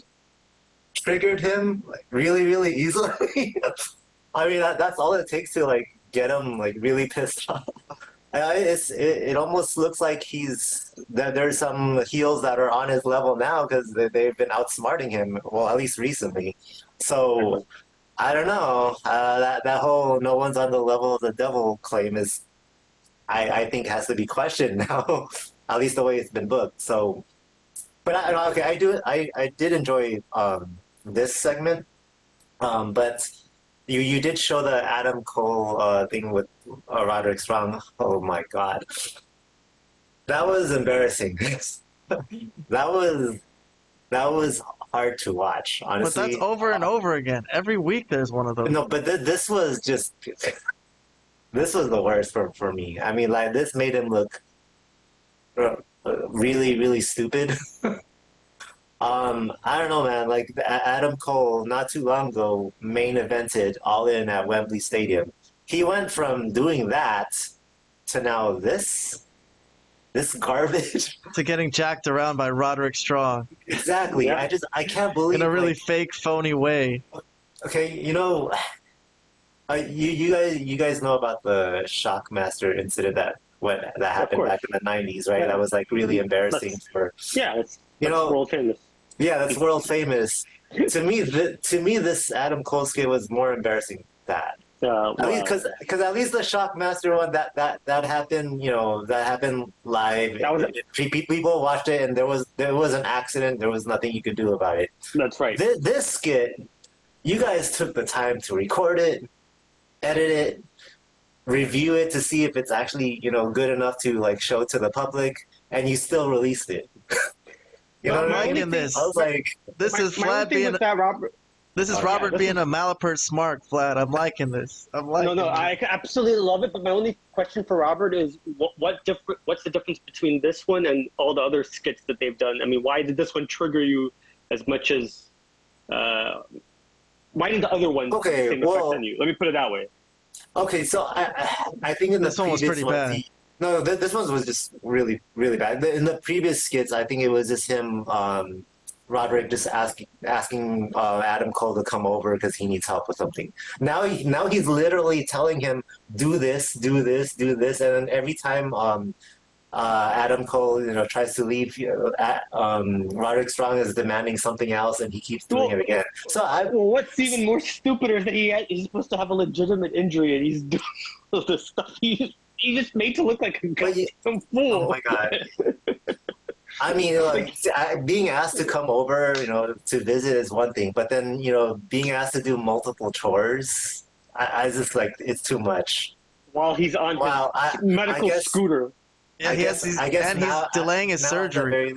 triggered him really, really easily. I mean, that's all it takes to get him really pissed off. It almost looks like there's some heels that are on his level now because they've been outsmarting him. Well, at least recently. So I don't know. That whole "no one's on the level of the devil" claim I think has to be questioned now. At least the way it's been booked. So, but I did enjoy this segment. But you did show the Adam Cole thing with Roderick Strong. Oh my God, that was embarrassing. that was hard to watch, honestly.
But that's over and over again. Every week there's one of those.
No, but this was just this was the worst for me. I mean, this made him look really, really stupid. I don't know, man. Adam Cole, not too long ago, main evented All In at Wembley Stadium. He went from doing that to now this garbage.
To getting jacked around by Roderick Strong.
Exactly. Yeah. I can't believe
in a really fake, phony way.
Okay, You guys know about the Shockmaster incident that happened back in the '90s, right?
Yeah.
That was like really embarrassing
That's,
for
yeah, that's
you know.
world famous.
Yeah, that's world famous. To me, this Adam Cole skit was more embarrassing than that. At least,
Wow.
because at least the Shockmaster one that happened, that happened live.
That was
People watched it, and there was an accident. There was nothing you could do about it.
that's right.
This skit, you guys took the time to record it, edit it, review it to see if it's actually good enough to like show to the public, and you still released it. You know
I'm
what I mean?
liking this.
I was like,
This is
My only
Vlad
thing
being
with that, Robert.
this is
Oh,
Robert
this
being a Malapert Smark, Vlad. I'm liking this. I'm liking
No,
this.
I absolutely love it. But my only question for Robert is, what's the difference between this one and all the other skits that they've done? I mean, why did this one trigger you as much as? Why did the other one
Okay,
have the same effect on you? Let me put it that way.
okay, so I think in the
This one was
previous
pretty
ones,
bad.
no, this one was just really really bad. In the previous skits, I think it was just him, Roderick, just asking Adam Cole to come over because he needs help with something. Now he's literally telling him do this, do this, do this, and then every time Adam Cole tries to leave, Roderick Strong is demanding something else, and he keeps doing it again. So
Well, what's even more stupider is that he's supposed to have a legitimate injury and he's doing all this stuff. He's just made to look like a goddamn fool.
oh my god. I mean, being asked to come over, to visit is one thing, but then, being asked to do multiple chores, I just like, it's too much.
While he's on his medical scooter.
Yeah,
I guess
and he's delaying his surgery.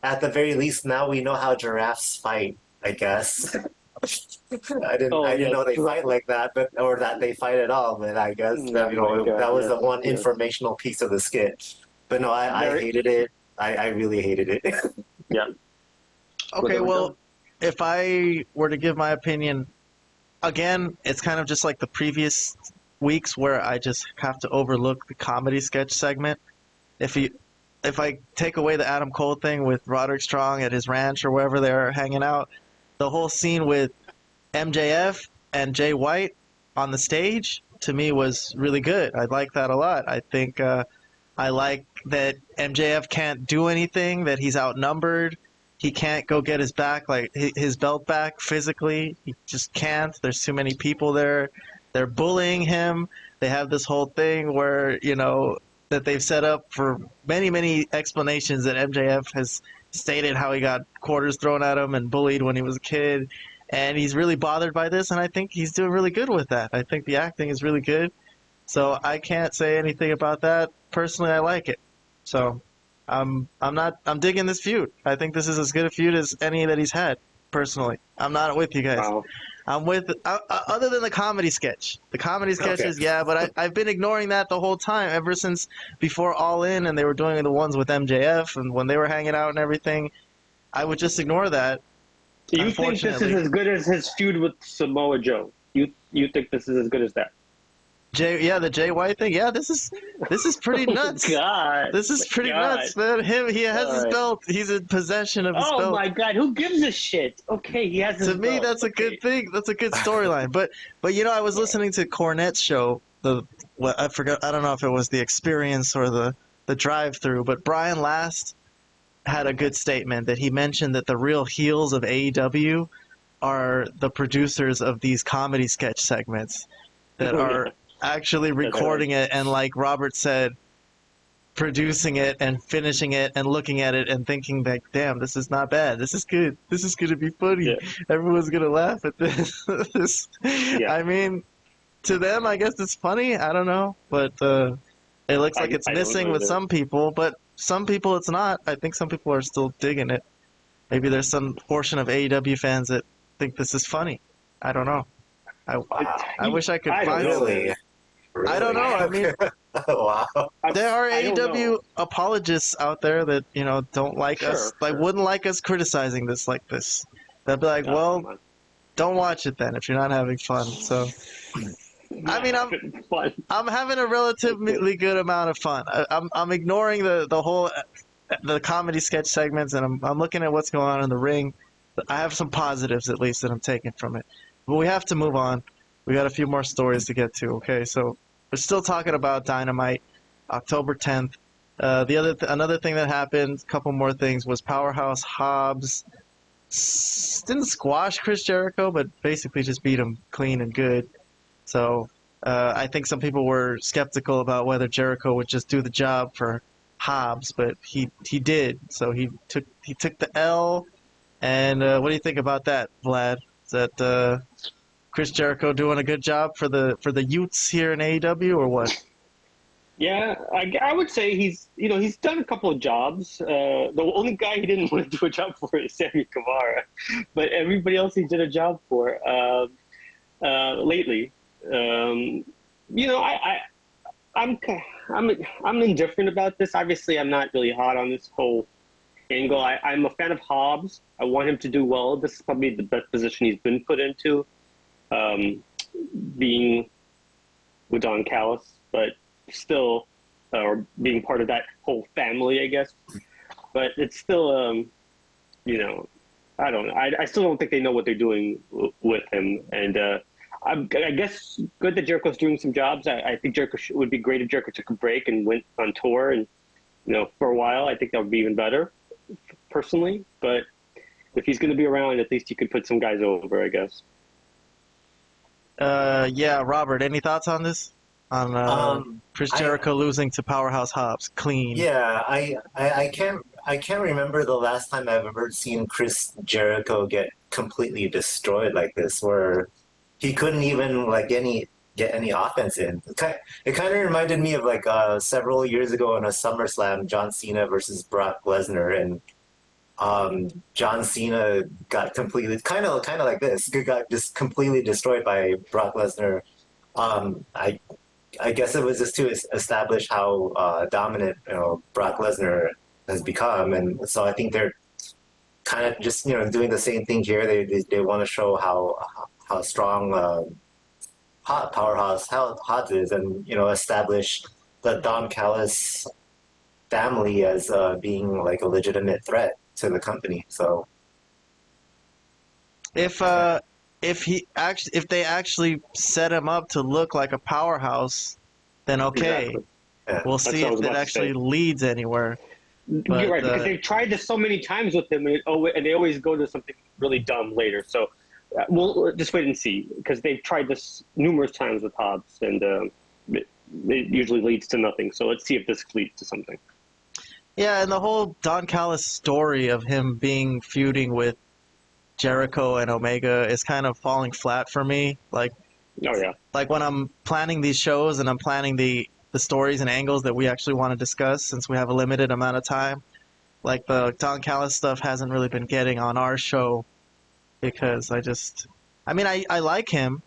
At the very least, now we know how giraffes fight, I guess. I didn't know they fight like that, or that they fight at all, but I guess that was the one informational piece of the skit. But no, I hated it. I really hated it.
Yeah.
Okay, well, if I were to give my opinion, again, it's kind of just like the previous weeks where I just have to overlook the comedy sketch segment. If I take away the Adam Cole thing with Roderick Strong at his ranch or wherever they're hanging out, the whole scene with MJF and Jay White on the stage, to me, was really good. I like that a lot. I think I like that MJF can't do anything, that he's outnumbered. He can't go get his belt back physically. He just can't. There's too many people there. They're bullying him. They have this whole thing where, that they've set up for many, many explanations that MJF has stated how he got quarters thrown at him and bullied when he was a kid. And he's really bothered by this, and I think he's doing really good with that. I think the acting is really good. So I can't say anything about that. Personally, I like it. So I'm digging this feud. I think this is as good a feud as any that he's had, personally. I'm not with you guys.
Wow.
I'm with other than the comedy sketch. The comedy sketches, yeah, but I've been ignoring that the whole time ever since before All In, and they were doing the ones with MJF, and when they were hanging out and everything, I would just ignore that.
You think this is as good as his feud with Samoa Joe? You think this is as good as that?
The Jay White thing. Yeah, this is pretty nuts.
God,
this is pretty nuts, man. He has his belt. He's in possession of his belt.
Oh my God, who gives a shit? Okay, he has his belt.
To me, that's a good thing. That's a good storyline. But I was listening to Cornette's show. I forgot. I don't know if it was The Experience or the Drive-Through. But Brian Last had a good statement that he mentioned that the real heels of AEW are the producers of these comedy sketch segments that are actually recording it, and like Robert said, producing it and finishing it and looking at it and thinking that, damn, this is not bad. This is good. This is going to be funny. Yeah. Everyone's going to laugh at this. Yeah. I mean, to them, I guess it's funny. I don't know. But it looks like it's missing with some people, but some people it's not. I think some people are still digging it. Maybe there's some portion of AEW fans that think this is funny. I don't know. I wish I could find it.
Really?
I don't know. I mean,
wow.
There are AEW apologists out there that don't like us, wouldn't like us criticizing this like this. They'll be like, well, don't watch it then if you're not having fun. So, I mean, I'm having a relatively good amount of fun. I'm ignoring the comedy sketch segments, and I'm looking at what's going on in the ring. I have some positives at least that I'm taking from it. But we have to move on. we got a few more stories to get to. Okay, so we're still talking about Dynamite, October 10th. Another thing that happened, a couple more things, was Powerhouse Hobbs didn't squash Chris Jericho, but basically just beat him clean and good. So I think some people were skeptical about whether Jericho would just do the job for Hobbs, but he did. So he took the L. And what do you think about that, Vlad? Is that Chris Jericho doing a good job for the Utes here in AEW, or what?
Yeah, I would say he's done a couple of jobs. The only guy he didn't want to do a job for is Sammy Guevara, but everybody else he did a job for lately. I'm indifferent about this. Obviously, I'm not really hot on this whole angle. I'm a fan of Hobbs. I want him to do well. This is probably the best position he's been put into, being with Don Callis, but still, or being part of that whole family, I guess. But it's still, I don't know. I still don't think they know what they're doing with him. And I guess good that Jericho's doing some jobs. I think Jericho would be great if Jericho took a break and went on tour and, for a while. I think that would be even better, personally. But if he's going to be around, at least you could put some guys over, I guess.
Yeah, Robert, any thoughts on this? On Chris Jericho losing to Powerhouse Hobbs clean.
Yeah, I can't remember the last time I've ever seen Chris Jericho get completely destroyed like this, where he couldn't even get any offense in. It kind of reminded me of several years ago in a SummerSlam, John Cena versus Brock Lesnar, and John Cena got completely kind of like this, got just completely destroyed by Brock Lesnar. I guess it was just to establish how dominant Brock Lesnar has become, and so I think they're kind of just doing the same thing here. They want to show how strong Powerhouse Hobbs is, and establish the Don Callis family as being like a legitimate threat to the company. So
if they actually set him up to look like a powerhouse, then okay.
Exactly.
yeah.
We'll see if it actually leads anywhere. But,
you're right, because they've tried this so many times with him, and they always go to something really dumb later. So we'll just wait and see, because they've tried this numerous times with Hobbs, and it usually leads to nothing. So let's see if this leads to something.
Yeah, and the whole Don Callis story of him feuding with Jericho and Omega is kind of falling flat for me. Like when I'm planning these shows and I'm planning the stories and angles that we actually want to discuss, since we have a limited amount of time, like the Don Callis stuff hasn't really been getting on our show, because I like him.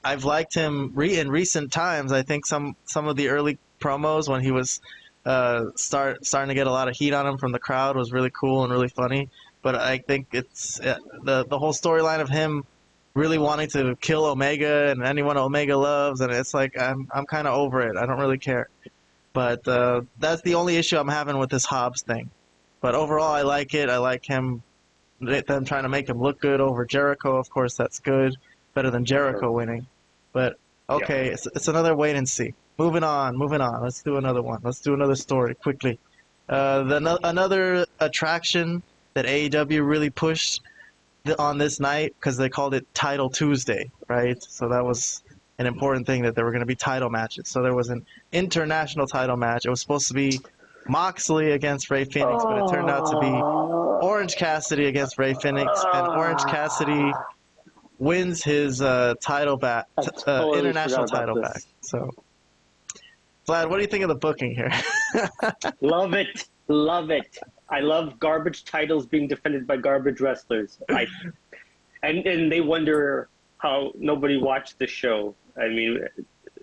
I've liked him in recent times. I think some of the early promos when he was starting to get a lot of heat on him from the crowd was really cool and really funny. But I think it's the whole storyline of him really wanting to kill Omega and anyone Omega loves, and it's like I'm kind of over it. I don't really care. But that's the only issue I'm having with this Hobbs thing. But overall, I like it. I like them trying to make him look good over Jericho. Of course, that's good. Better than Jericho winning. But okay, it's another wait and see. Moving on. Let's do another one. Let's do another story quickly. Another attraction that AEW really pushed on this night, because they called it Title Tuesday, right? So that was an important thing, that there were going to be title matches. So there was an international title match. It was supposed to be Moxley against Rey Fenix, but it turned out to be Orange Cassidy against Rey Fenix, and Orange Cassidy wins his title back, international title back. So, Vlad, what do you think of the booking here?
Love it. I love garbage titles being defended by garbage wrestlers. And they wonder how nobody watched the show. I mean,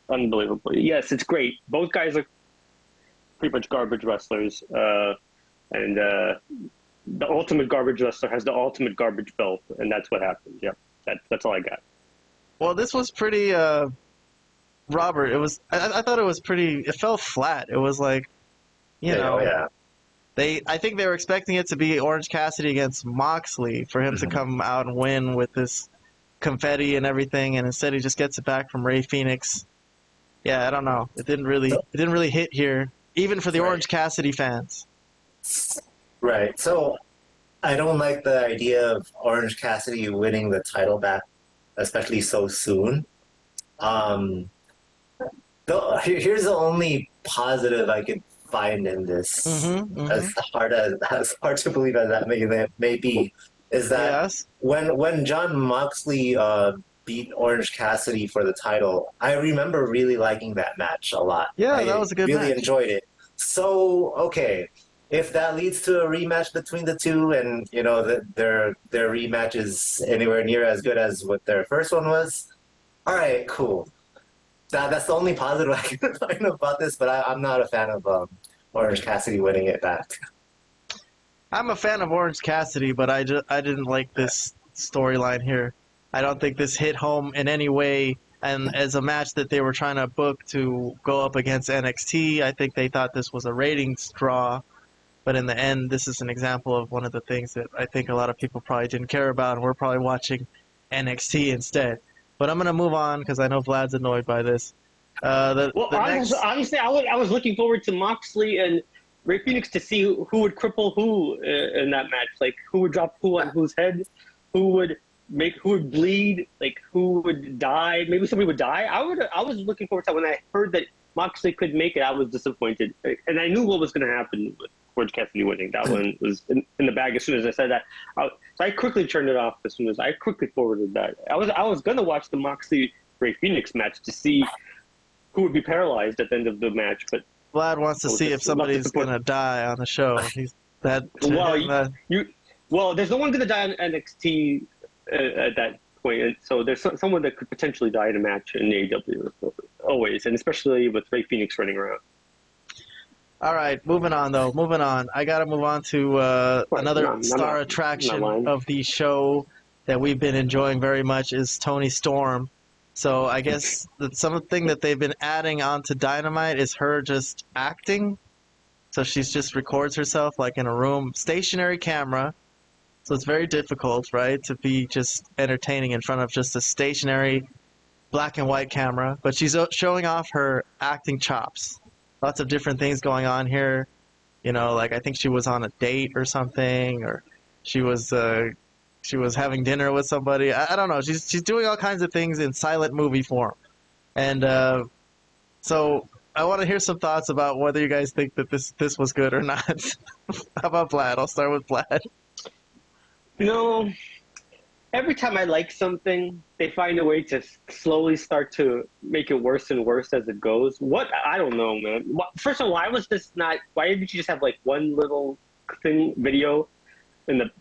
unbelievable. Yes, it's great. Both guys are pretty much garbage wrestlers. And the ultimate garbage wrestler has the ultimate garbage belt, and that's what happened. Yeah, that's all I got.
Well, this was pretty, Robert, it was, I thought it was pretty, it fell flat. It was like, you know.
Yeah.
I think they were expecting it to be Orange Cassidy against Moxley for him to come out and win with this confetti and everything, and instead he just gets it back from Rey Fenix. Yeah, I don't know. It didn't really hit here, even for the Orange Cassidy fans.
Right. So I don't like the idea of Orange Cassidy winning the title back, especially so soon. Here's the only positive I could find in this, as hard to believe as that may be, is that when Jon Moxley beat Orange Cassidy for the title, I remember really liking that match a lot.
Yeah, that was a good match.
Really enjoyed it. So, okay, if that leads to a rematch between the two, and you know their rematch is anywhere near as good as what their first one was, all right, cool. That's the only positive I can find about this, but I'm not a fan of Orange Cassidy winning it back.
I'm a fan of Orange Cassidy, but I didn't like this storyline here. I don't think this hit home in any way, and as a match that they were trying to book to go up against NXT, I think they thought this was a ratings draw, but in the end, this is an example of one of the things that I think a lot of people probably didn't care about, and we're probably watching NXT instead. But I'm going to move on because I know Vlad's annoyed by this.
Honestly, I was looking forward to Moxley and Rey Fenix to see who would cripple who in that match. Like, who would drop who on whose head, who would bleed, like, who would die. Maybe somebody would die. I was looking forward to that. When I heard that Moxley could make it, I was disappointed. And I knew what was going to happen with Orange Cassidy winning. That one was in the bag as soon as I said that. So I quickly turned it off as soon as I quickly forwarded that. I was going to watch the Moxley Rey Fenix match to see who would be paralyzed at the end of the match, but
Vlad wants to see if somebody's going to die on the show.
Well, there's no one going to die on NXT at that point, and so there's someone that could potentially die in a match in AEW always, and especially with Rey Fenix running around.
All right, moving on. I got to move on to another star attraction of the show that we've been enjoying very much is Toni Storm. So I guess something that they've been adding onto Dynamite is her just acting. So she's just records herself like in a room, stationary camera. So it's very difficult, right, to be just entertaining in front of just a stationary black and white camera. But she's showing off her acting chops. Lots of different things going on here. You know, like I think she was on a date or something, or she was having dinner with somebody. I don't know. She's doing all kinds of things in silent movie form. And so I want to hear some thoughts about whether you guys think that this was good or not. How about Vlad? I'll start with Vlad.
You know, every time I like something, they find a way to slowly start to make it worse and worse as it goes. I don't know, man. First of all, why didn't you just have like one little video?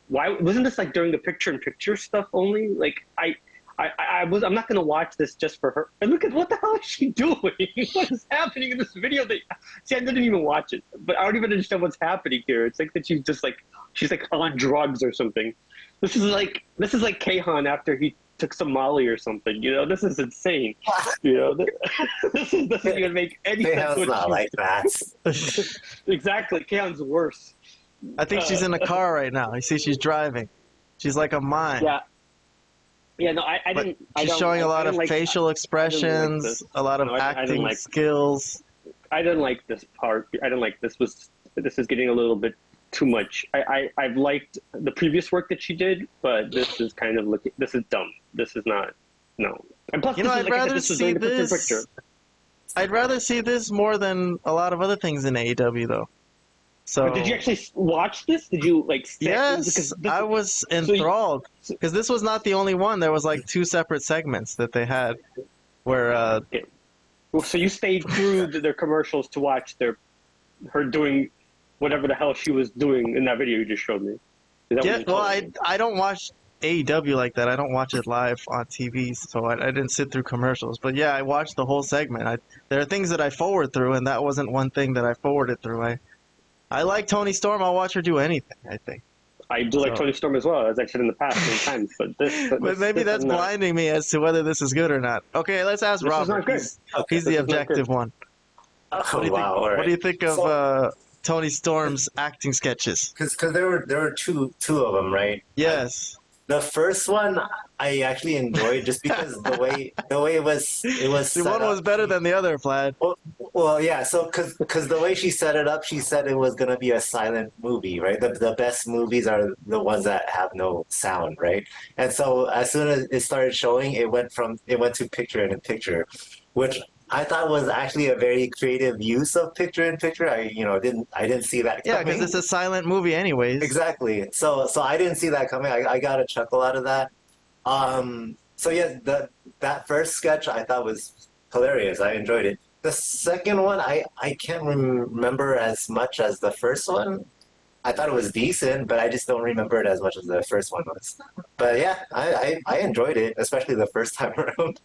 Why wasn't this like during the picture-in-picture stuff only? Like I'm not gonna watch this just for her. And look at what the hell is she doing? What is happening in this video? See, I didn't even watch it, but I don't even understand what's happening here. It's like that she's like on drugs or something. This is like Kayhan after he took some Molly or something. You know, this is insane. You know, this doesn't even make any sense.
Kayhan's not like that.
Exactly, Kayhan's worse.
I think she's in a car right now. You see, she's driving. She's like a mime.
Yeah. Yeah, no, I didn't.
She's showing a lot of facial expressions, a lot of acting skills.
I didn't like this part. I didn't like this. This is getting a little bit too much. I've liked the previous work that she did, but this is kind of this is dumb. This is not. No. And plus,
I'd rather see this. I'd rather see this more than a lot of other things in AEW, though. So,
but did you actually watch this? Did you
Yes, I was enthralled because this was not the only one. There was like 2 separate segments that they had where.
Okay. Well, so you stayed through their commercials to watch her doing whatever the hell she was doing in that video you just showed me.
I don't watch AEW like that. I don't watch it live on TV, so I didn't sit through commercials. But yeah, I watched the whole segment. There are things that I forward through, and that wasn't one thing that I forwarded through. I like Toni Storm. I'll watch her do anything, I think.
I do like Toni Storm as well, as I said in the past many times. But
maybe that's blinding me as to whether this is good or not. Okay, let's ask Robert. He's the objective one. What do you think of Toni Storm's acting sketches?
Because there were two of them, right?
Yes.
The first one I actually enjoyed just because the way it was
See,
set
one was
up.
better than the other, Vlad.
Well, yeah. So, because the way she set it up, she said it was gonna be a silent movie, right? The best movies are the ones that have no sound, right? And so, as soon as it started showing, it went to picture in picture, which I thought was actually a very creative use of picture in picture. I didn't see that
Yeah, because
coming.
it's a silent movie, anyways.
Exactly. So I didn't see that coming. I got a chuckle out of that. So yeah, that first sketch I thought was hilarious. I enjoyed it. The second one, I can't remember as much as the first one. I thought it was decent, but I just don't remember it as much as the first one was. But yeah, I enjoyed it, especially the first time around.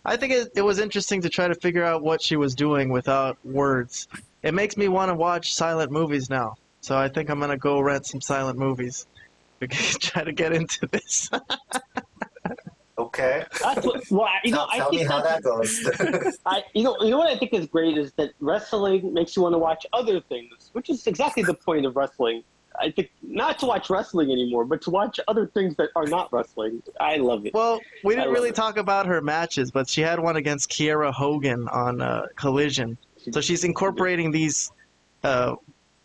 I think it was interesting to try to figure out what she was doing without words. It makes me want to watch silent movies now. So I think I'm going to go rent some silent movies to try to get into this.
Okay.
That's what, well, I
Tell me
think
how that
that's,
goes.
you know what I think is great is that wrestling makes you want to watch other things, which is exactly the point of wrestling. I think not to watch wrestling anymore, but to watch other things that are not wrestling. I love it.
Well, we didn't
love
really
it.
talk about her matches, but she had one against Kiera Hogan on Collision. So she's incorporating these, what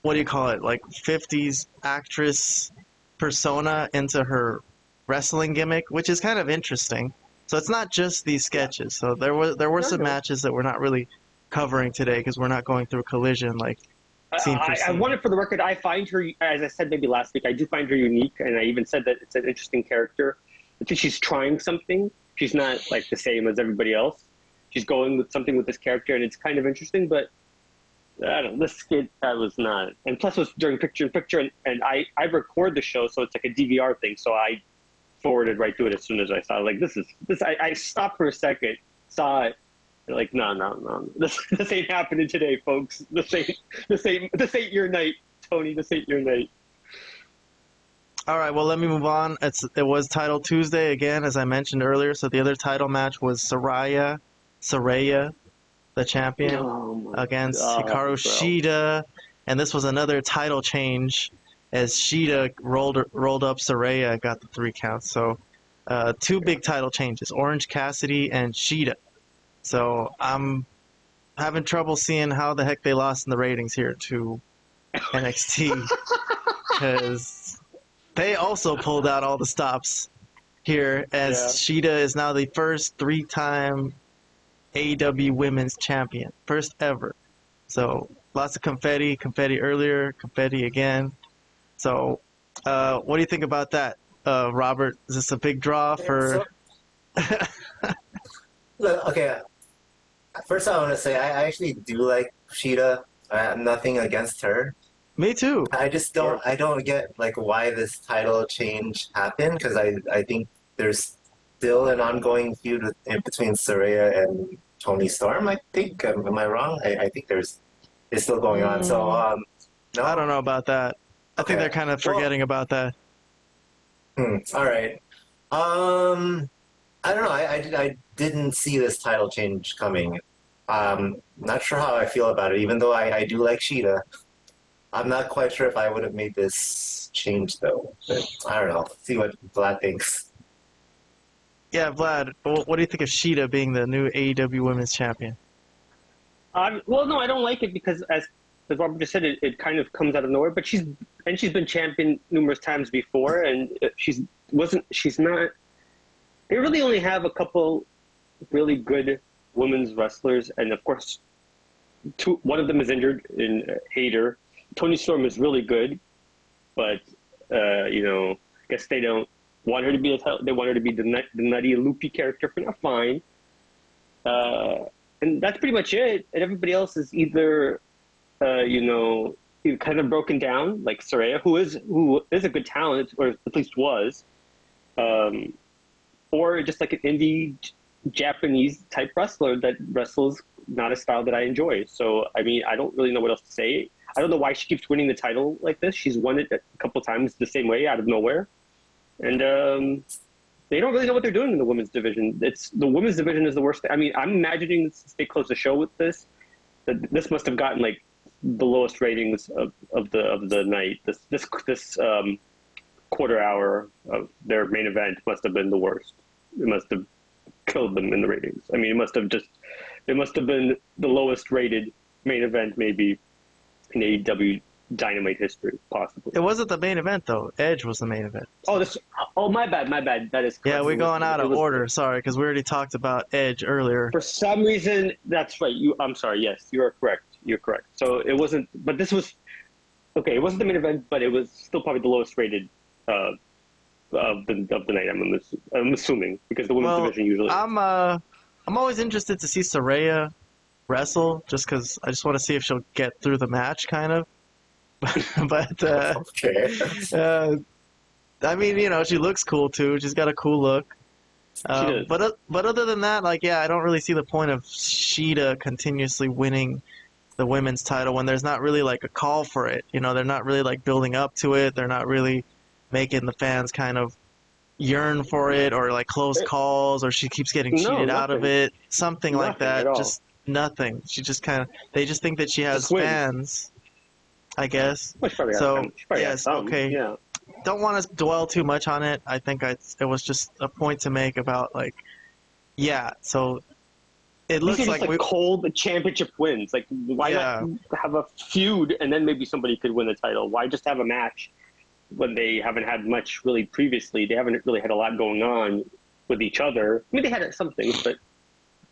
do you call it, like 50s actress persona into her wrestling gimmick, which is kind of interesting. So it's not just these sketches. So there were some matches that we're not really covering today because we're not going through Collision like scene for
I
scene.
wanted for the record, I find her, as I said maybe last week, I do find her unique, and I even said that it's an interesting character. I think she's trying something. She's not like the same as everybody else. She's going with something with this character, and it's kind of interesting, but I don't know, this skit, I was not. And plus it was during picture-in-picture, and I record the show, so it's like a DVR thing, so I forwarded right to it as soon as I saw it. Like, this. I stopped for a second, saw it, like, no. This ain't happening today, folks. This ain't your night, Tony. This ain't your night.
All right, well, let me move on. It was Title Tuesday again, as I mentioned earlier. So the other title match was Saraya, the champion, against Hikaru
bro.
Shida, and this was another title change as Shida rolled up Saraya and got the 3 counts. So two big title changes: Orange Cassidy and Shida. So I'm having trouble seeing how the heck they lost in the ratings here to NXT because they also pulled out all the stops here as Shida is now the first 3-time AEW Women's Champion. First ever. So lots of confetti earlier, confetti again. So what do you think about that, Robert? Is this a big draw for...
Look, okay. First, I want to say I actually do like Shida. I have nothing against her.
Me too.
I just don't. I don't get like why this title change happened because I think there's still an ongoing feud between Saraya and Toni Storm. I think. Am I wrong? I think it's still going on. So no,
I don't know about that. I think they're kind of forgetting about that.
All right. I don't know. I didn't see this title change coming. Not sure how I feel about it. Even though I do like Shida, I'm not quite sure if I would have made this change though. But I don't know. See what Vlad thinks.
Yeah, Vlad, what do you think of Shida being the new AEW Women's Champion?
Well, no, I don't like it because as Robert just said, it kind of comes out of nowhere. But she's been champion numerous times before, and she's not. They really only have a couple really good women's wrestlers, and of course, one of them is injured in Hayter. Toni Storm is really good, but I guess they don't want her to be they want her to be the nutty, loopy character for now. Fine, and that's pretty much it. And everybody else is either kind of broken down, like Saraya, who is a good talent, or at least was, or just like an indie Japanese type wrestler that wrestles not a style that I enjoy. So, I mean, I don't really know what else to say. I don't know why she keeps winning the title like this. She's won it a couple times the same way out of nowhere. And they don't really know what they're doing in the women's division. The women's division is the worst thing. I mean, I'm imagining since they closed the show with this, that this must have gotten like the lowest ratings of the night. This quarter hour of their main event must have been the worst. It must have killed them in the ratings. I mean, it must have been the lowest rated main event maybe in AEW Dynamite history, possibly.
It wasn't the main event though. Edge was the main event.
Oh, my bad. That is correct.
Yeah, we're going out of order. Sorry, because we already talked about Edge earlier.
For some reason, that's right. I'm sorry. Yes, you are correct. You're correct. So it wasn't, but this was okay. It wasn't the main event, but it was still probably the lowest rated of the night. I'm assuming because the women's division usually.
I'm always interested to see Saraya wrestle, just because I just want to see if she'll get through the match, kind of. But
Okay.
I mean, you know, she looks cool too. She's got a cool look.
She does.
But other than that, like, yeah, I don't really see the point of Shida continuously winning the women's title when there's not really like a call for it. You know, they're not really like building up to it. They're not really making the fans kind of yearn for it, or like close calls, or she keeps getting cheated out of it. Something like that. Just nothing. She just they just think that she has fans, I guess.
Well,
so yes,
some.
okay.
Yeah.
Don't want to dwell too much on it. I think it was just a point to make about like, yeah. So it looks
These are
like
just cold championship wins. Like, why not have a feud and then maybe somebody could win the title? Why just have a match when they haven't had much really previously? They haven't really had a lot going on with each other. I mean, they had some things, but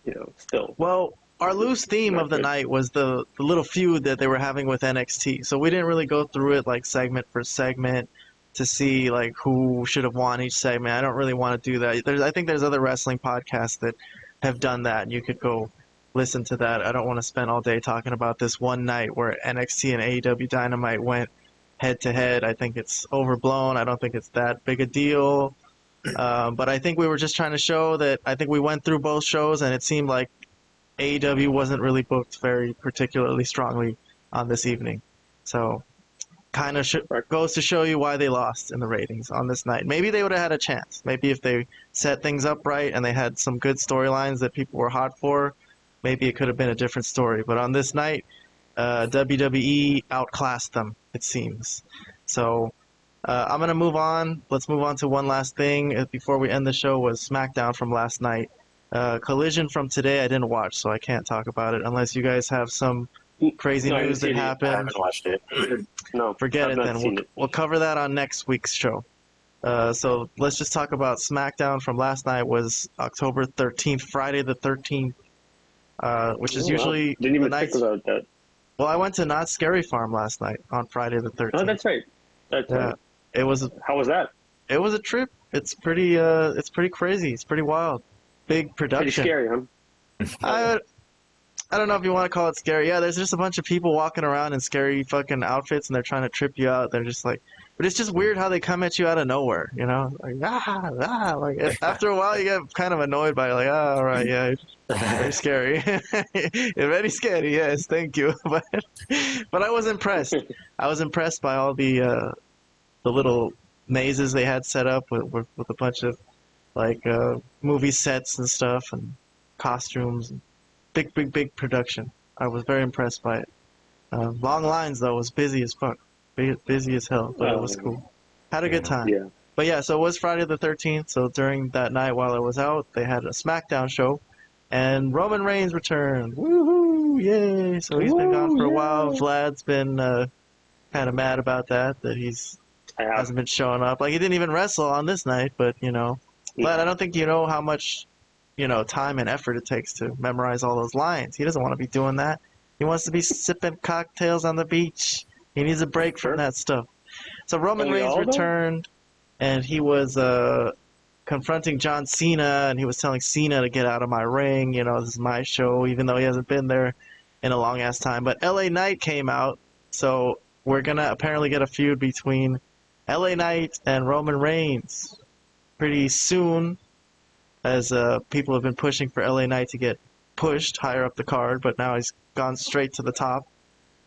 you know, still.
Well, our loose theme of the night was the little feud that they were having with NXT. So we didn't really go through it like segment for segment to see like who should have won each segment. I don't really want to do that. I think there's other wrestling podcasts that have done that, and you could go listen to that. I don't want to spend all day talking about this one night where NXT and AEW Dynamite went head to head. I think it's overblown. I don't think it's that big a deal. But I think we were just trying to show that I think we went through both shows, and it seemed like AEW wasn't really booked very particularly strongly on this evening. So kind of goes to show you why they lost in the ratings on this night. Maybe they would have had a chance. Maybe if they set things up right and they had some good storylines that people were hot for, maybe it could have been a different story. But on this night, WWE outclassed them, it seems. So I'm going to move on. Let's move on to one last thing before we end the show was SmackDown from last night. Collision from today I didn't watch, so I can't talk about it unless you guys have some crazy news that happened.
I haven't watched it.
No,
forget it then. We'll cover that on next week's show. So let's just talk about SmackDown from last night. Was October 13th, Friday the 13th, which is usually
didn't even
the
think about that.
Well, I went to Knott's Scary Farm last night on Friday the 13th.
Oh, that's right. That's right.
It was.
How was that?
It was a trip. It's pretty crazy. It's pretty wild. Big production.
Pretty scary, huh?
I don't know if you want to call it scary. Yeah, there's just a bunch of people walking around in scary fucking outfits, and they're trying to trip you out. They're just like, but it's just weird how they come at you out of nowhere, you know? Like, like after a while, you get kind of annoyed by it, like, all right, yeah, very scary. Very scary, yes, thank you. But I was impressed. I was impressed by all the little mazes they had set up with a bunch of like movie sets and stuff and costumes. And big production. I was very impressed by it. Long lines though. It was busy as fuck. Busy as hell, but it was cool. Had a good time.
Yeah.
But yeah, so it was Friday the 13th. So during that night while I was out, they had a SmackDown show, and Roman Reigns returned. Woohoo! Yay! So he's been gone for a while. Vlad's been kind of mad about that he's hasn't been showing up. Like he didn't even wrestle on this night, but you know, Vlad, I don't think you know how much time and effort it takes to memorize all those lines. He doesn't want to be doing that. He wants to be sipping cocktails on the beach. He needs a break from that stuff. So Roman Reigns returned, and he was confronting John Cena, and he was telling Cena to get out of my ring. You know, this is my show, even though he hasn't been there in a long-ass time. But LA Knight came out, so we're going to apparently get a feud between LA Knight and Roman Reigns pretty soon, as people have been pushing for LA Knight to get pushed higher up the card, but now he's gone straight to the top.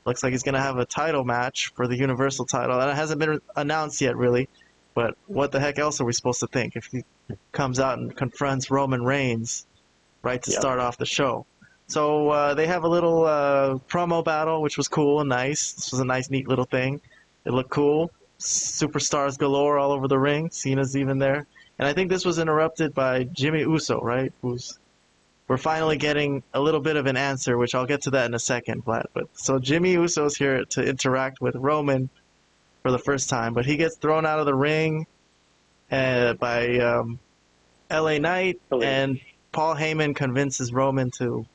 Looks like he's going to have a title match for the Universal title. And it hasn't been announced yet, really. But what the heck else are we supposed to think if he comes out and confronts Roman Reigns right to start off the show? So they have a little promo battle, which was cool and nice. This was a nice, neat little thing. It looked cool. superstars galore all over the ring. Cena's even there. And I think this was interrupted by Jimmy Uso, right? We're finally getting a little bit of an answer, which I'll get to that in a second, Vlad. But so Jimmy Uso's here to interact with Roman for the first time, but he gets thrown out of the ring by LA Knight, and Paul Heyman convinces Roman to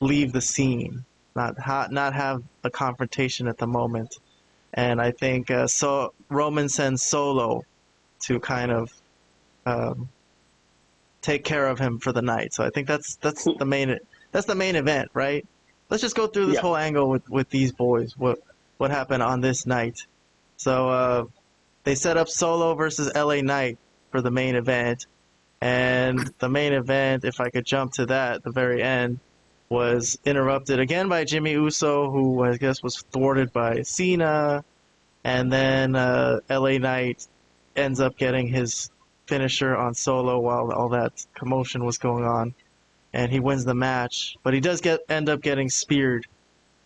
leave the scene, not have a confrontation at the moment. And I think so Roman sends Solo to kind of take care of him for the night. So I think that's the main event, right? Let's just go through this whole angle with these boys. What happened on this night? So they set up Solo versus LA Knight for the main event, and the main event, if I could jump to that, the very end, was interrupted again by Jimmy Uso, who I guess was thwarted by Cena, and then LA Knight ends up getting his finisher on Solo while all that commotion was going on, and he wins the match, but he does end up getting speared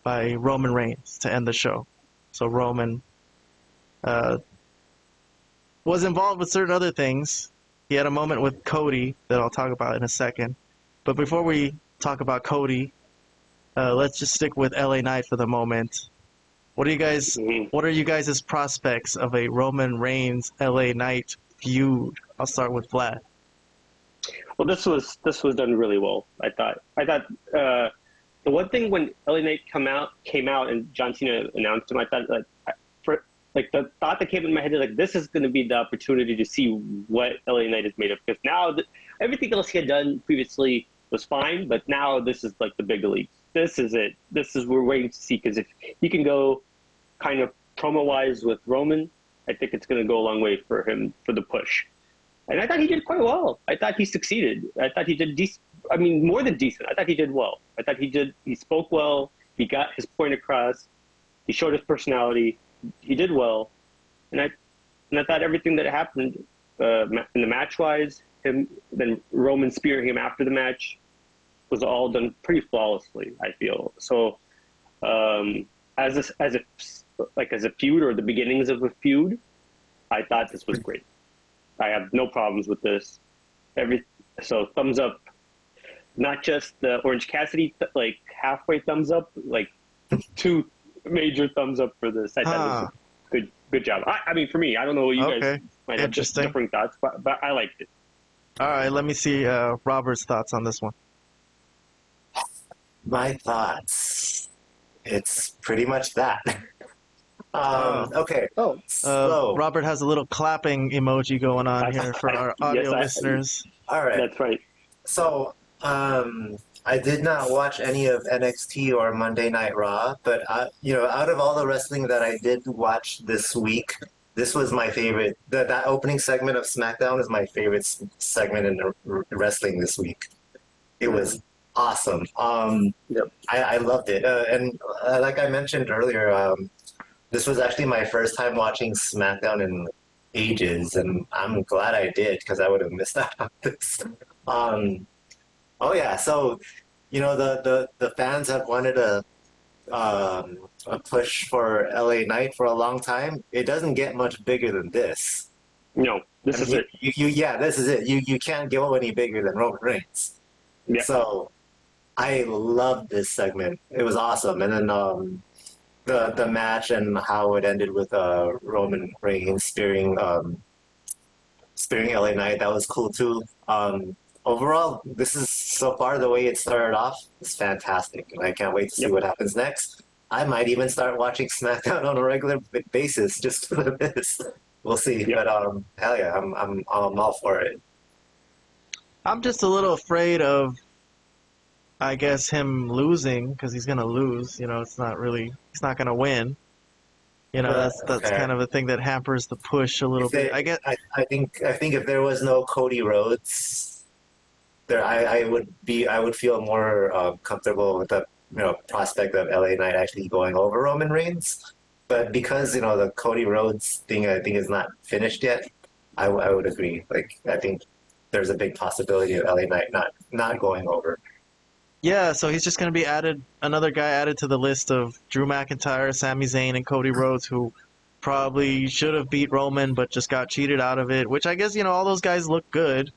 by Roman Reigns to end the show. So Roman was involved with certain other things. He had a moment with Cody that I'll talk about in a second, but before we talk about Cody, let's just stick with LA Knight for the moment. What are you guys' prospects of a Roman Reigns LA Knight feud? I'll start with Vlad.
Well, this was done really well. I thought the one thing when LA Knight came out and John Cena announced him, I thought the thought that came in my head is like, this is going to be the opportunity to see what LA Knight is made of. Because now everything else he had done previously was fine, but now this is like the big leagues. This is it. This is what we're waiting to see, because if he can go kind of promo-wise with Roman, I think it's going to go a long way for him for the push. And I thought he did quite well. I thought he succeeded. I thought he did decent. I mean, more than decent. I thought he did well. I thought he spoke well. He got his point across. He showed his personality. He did well. And I thought everything that happened in the match-wise, then Roman spearing him after the match, was all done pretty flawlessly, I feel. So as a feud, or the beginnings of a feud, I thought this was great. I have no problems with this. So thumbs up, not just the Orange Cassidy like halfway thumbs up, like 2 major thumbs up for this. I thought it was a good job. I mean, for me, I don't know what you guys might have just different thoughts, but I liked it.
All right, let me see Robert's thoughts on this one.
My thoughts. It's pretty much that. Okay. So
Robert has a little clapping emoji going on here for our audio listeners.
All right.
That's right.
So, I did not watch any of NXT or Monday Night Raw, but out of all the wrestling that I did watch this week, this was my favorite. That opening segment of SmackDown is my favorite segment in the wrestling this week. It was awesome. I loved it, and like I mentioned earlier, this was actually my first time watching SmackDown in ages, and I'm glad I did, because I would have missed out on this. So the fans have wanted a push for LA Knight for a long time. It doesn't get much bigger than this.
No, this is it.
This is it. You can't go any bigger than Roman Reigns. Yeah. So I loved this segment. It was awesome. And then the match and how it ended with Roman Reigns spearing LA Knight, that was cool too. Overall, this is so far the way it started off is fantastic, and I can't wait to see what happens next. I might even start watching SmackDown on a regular basis just for this. We'll see, but hell yeah, I'm all for it.
I'm just a little afraid of, I guess, him losing, because he's gonna lose. He's not gonna win. That's kind of a thing that hampers the push a little bit.
I think if there was no Cody Rhodes, I would feel more comfortable with the prospect of LA Knight actually going over Roman Reigns. But because the Cody Rhodes thing, I think, is not finished yet, I would agree. Like, I think there's a big possibility of LA Knight not going over.
Yeah, so he's just going to be another guy added to the list of Drew McIntyre, Sami Zayn, and Cody Rhodes, who probably should have beat Roman, but just got cheated out of it, which I guess, all those guys look good.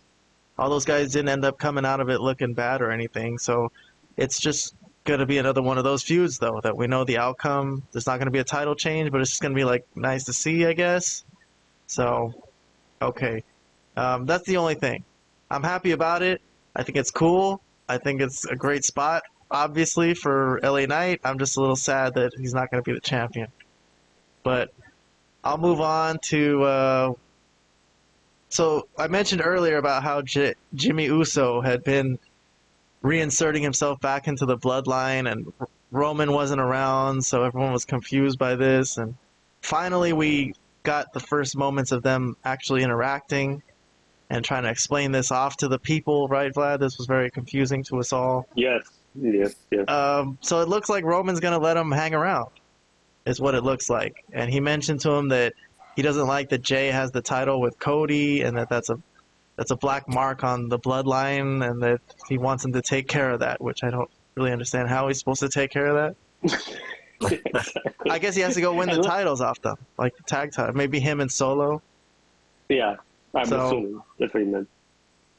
All those guys didn't end up coming out of it looking bad or anything. So it's just going to be another one of those feuds, though, that we know the outcome. There's not going to be a title change, but it's just going to be, nice to see, I guess. So, okay. That's the only thing. I'm happy about it. I think it's cool. I think it's a great spot, obviously, for LA Knight. I'm just a little sad that he's not going to be the champion. But I'll move on to... So I mentioned earlier about how Jimmy Uso had been reinserting himself back into the bloodline, and Roman wasn't around, so everyone was confused by this. And finally we got the first moments of them actually interacting and trying to explain this off to the people, right, Vlad? This was very confusing to us all.
Yes.
So it looks like Roman's going to let him hang around, is what it looks like. And he mentioned to him that he doesn't like that Jay has the title with Cody, and that's a black mark on the bloodline, and that he wants him to take care of that, which I don't really understand how he's supposed to take care of that.
Exactly.
I guess he has to go win the titles off them, like the tag title. Maybe him and Solo.
Yeah, I'm assuming that's what he meant.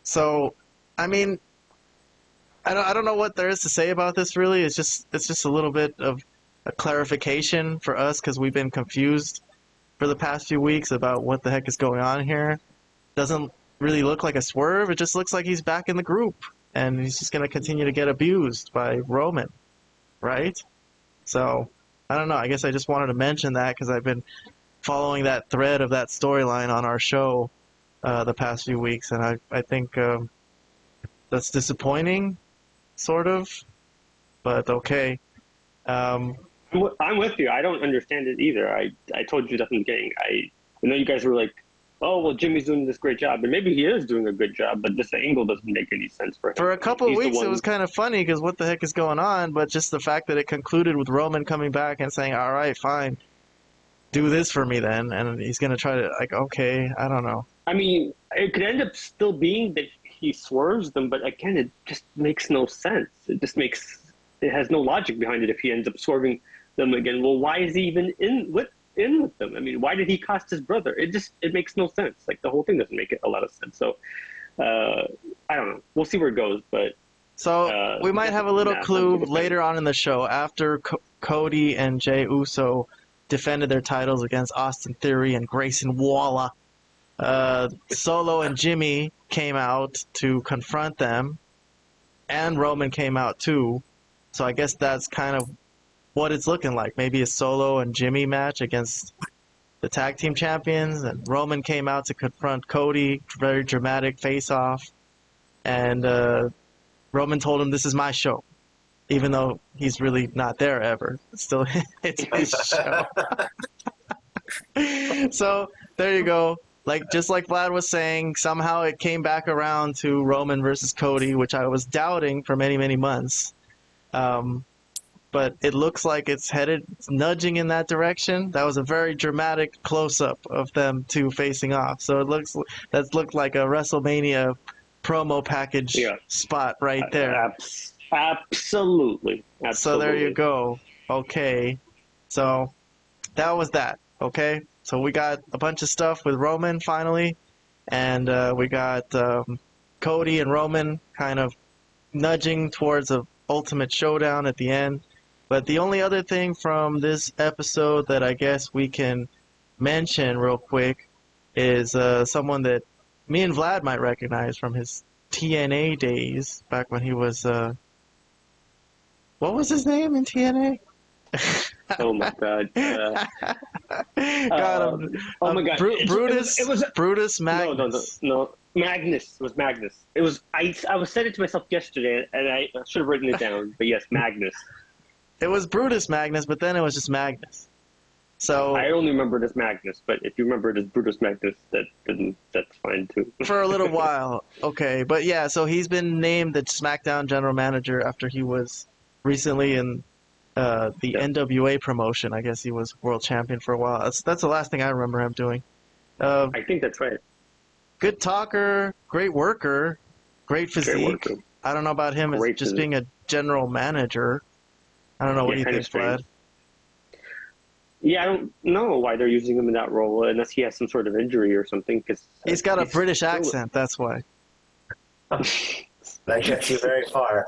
So, I mean, I don't know what there is to say about this, really. It's just a little bit of a clarification for us, because we've been confused for the past few weeks about what the heck is going on here. Doesn't really look like a swerve. It just looks like he's back in the group, and he's just going to continue to get abused by Roman, right? So, I don't know. I guess I just wanted to mention that because I've been following that thread of that storyline on our show the past few weeks, and I think that's disappointing, sort of, but okay.
I'm with you. I don't understand it either. I told you that from the beginning. I know you guys were like, oh, well, Jimmy's doing this great job. And maybe he is doing a good job, but this angle doesn't make any sense for him.
For a couple of weeks, it was kind of funny because what the heck is going on? But just the fact that it concluded with Roman coming back and saying, all right, fine, do this for me then. And he's going to try to, okay, I don't know.
I mean, it could end up still being that he swerves them, but again, it just makes no sense. It has no logic behind it if he ends up swerving them again. Well, why is he even in with them? I mean, why did he cost his brother? It makes no sense. The whole thing doesn't make a lot of sense. So I don't know. We'll see where it goes, but
so we might have a little clue later on in the show after Cody and Jey Uso defended their titles against Austin Theory and Grayson Waller. Solo and Jimmy came out to confront them, and Roman came out too. So I guess that's kind of what it's looking like. Maybe a Solo and Jimmy match against the tag team champions, and Roman came out to confront Cody, very dramatic face-off, and Roman told him, this is my show, even though he's really not there ever. It's still it's his show. So there you go. Just like Vlad was saying, somehow it came back around to Roman versus Cody, which I was doubting for many, many months. But it looks like it's nudging in that direction. That was a very dramatic close-up of them two facing off. So that looked like a WrestleMania promo package spot right there.
Absolutely.
So there you go. Okay. So that was that. Okay. So we got a bunch of stuff with Roman finally, and we got Cody and Roman kind of nudging towards a ultimate showdown at the end. But the only other thing from this episode that I guess we can mention real quick is someone that me and Vlad might recognize from his TNA days, back when he was, what was his name in TNA?
Oh my God!
God,
oh my God!
Brutus.
It was
Brutus Magnus.
No. Magnus. It was Magnus. It was. I was saying it to myself yesterday, and I should have written it down. But yes, Magnus.
It was Brutus Magnus, but then it was just Magnus. So
I only remember it as Magnus, but if you remember it as Brutus Magnus, that's fine too.
For a little while, okay, but yeah. So he's been named the SmackDown general manager after he was recently in the NWA promotion. I guess he was world champion for a while. That's the last thing I remember him doing.
I think that's right.
Good talker, great worker, great physique. I don't know about him as just being a general manager. I don't know. What do you think, Vlad?
Yeah, I don't know why they're using him in that role unless he has some sort of injury or something. Cause
He's got a British accent, that's why.
That gets you very far.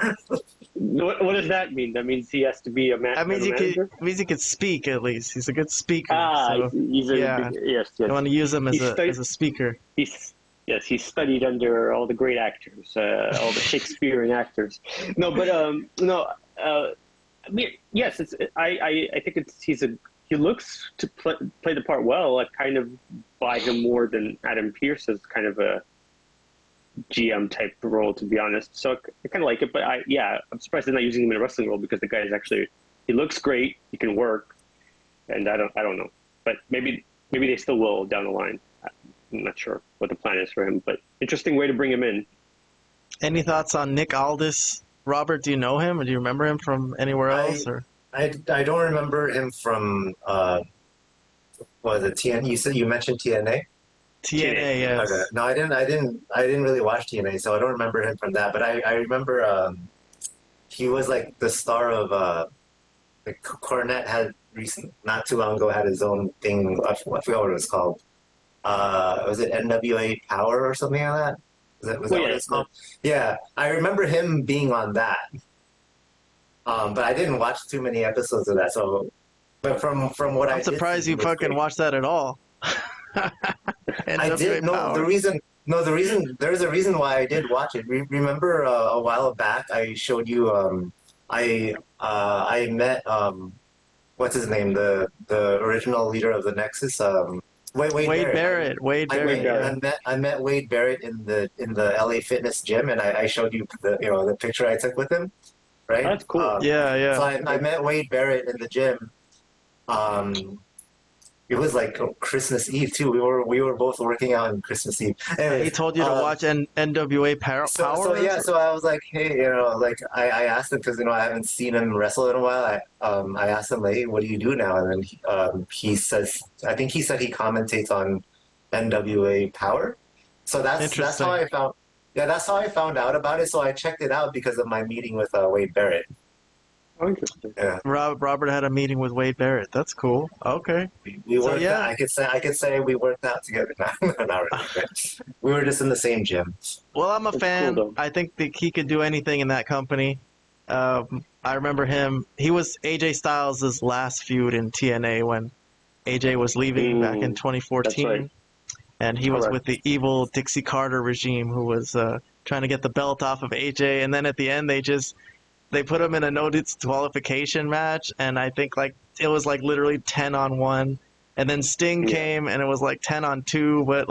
What does that mean? That means he has to be a
That means
manager?
means he could speak at least. He's a good speaker.
Ah,
So,
he's a
yeah.
yes.
I want to use him as
He's
a speaker.
He's studied under all the great actors, all the Shakespearean actors. No, but no. I mean, yes, I think he looks to play the part well. I kind of buy him more than Adam Pearce as kind of a GM type role, to be honest. So I kind of like it, but I'm surprised they're not using him in a wrestling role because the guy is actually, he looks great, he can work, and I don't know, but maybe they still will down the line. I'm not sure what the plan is for him, but interesting way to bring him in.
Any thoughts on Nick Aldis? Robert, do you know him, or do you remember him from anywhere else?
I don't remember him from what was it, TNA? You mentioned TNA.
TNA, yes.
Okay. No, I didn't really watch TNA, so I don't remember him from that. But I remember he was like the star of like Cornette had not too long ago had his own thing. I forgot what it was called. Was it NWA Power or something like that? Was that what it's called? Yeah, I remember him being on that. But I didn't watch too many episodes of that. So, but from what
I'm surprised you fucking watched that at all.
I did. There's a reason why I did watch it. Remember a while back I showed you. I met what's his name, the original leader of the Nexus. Wade Barrett. I met Wade Barrett in the LA Fitness gym, and I showed you the picture I took with him. Right.
That's cool.
Yeah.
So I met Wade Barrett in the gym. It was like Christmas Eve too. We were both working out on Christmas Eve. Anyways,
he told you to watch NWA Power.
So I was like, hey, I asked him because I haven't seen him wrestle in a while. I asked him, like, hey, what do you do now? And then he says, I think he said he commentates on NWA Power. So that's how I found. Yeah, that's how I found out about it. So I checked it out because of my meeting with Wade Barrett.
Oh, interesting.
Yeah.
Robert had a meeting with Wade Barrett. That's cool. Okay.
We worked. Out, I could say we worked out together. Not really. We were just in the same gym.
Well, I'm a fan.
Cool,
I think that he could do anything in that company. I remember him. He was AJ Styles' last feud in TNA when AJ was leaving back in 2014. That's right. And he was with the evil Dixie Carter regime who was trying to get the belt off of AJ. And then at the end, they put him in a no disqualification match. And I think it was literally 10-on-1. And then Sting came and it was 10-on-2. But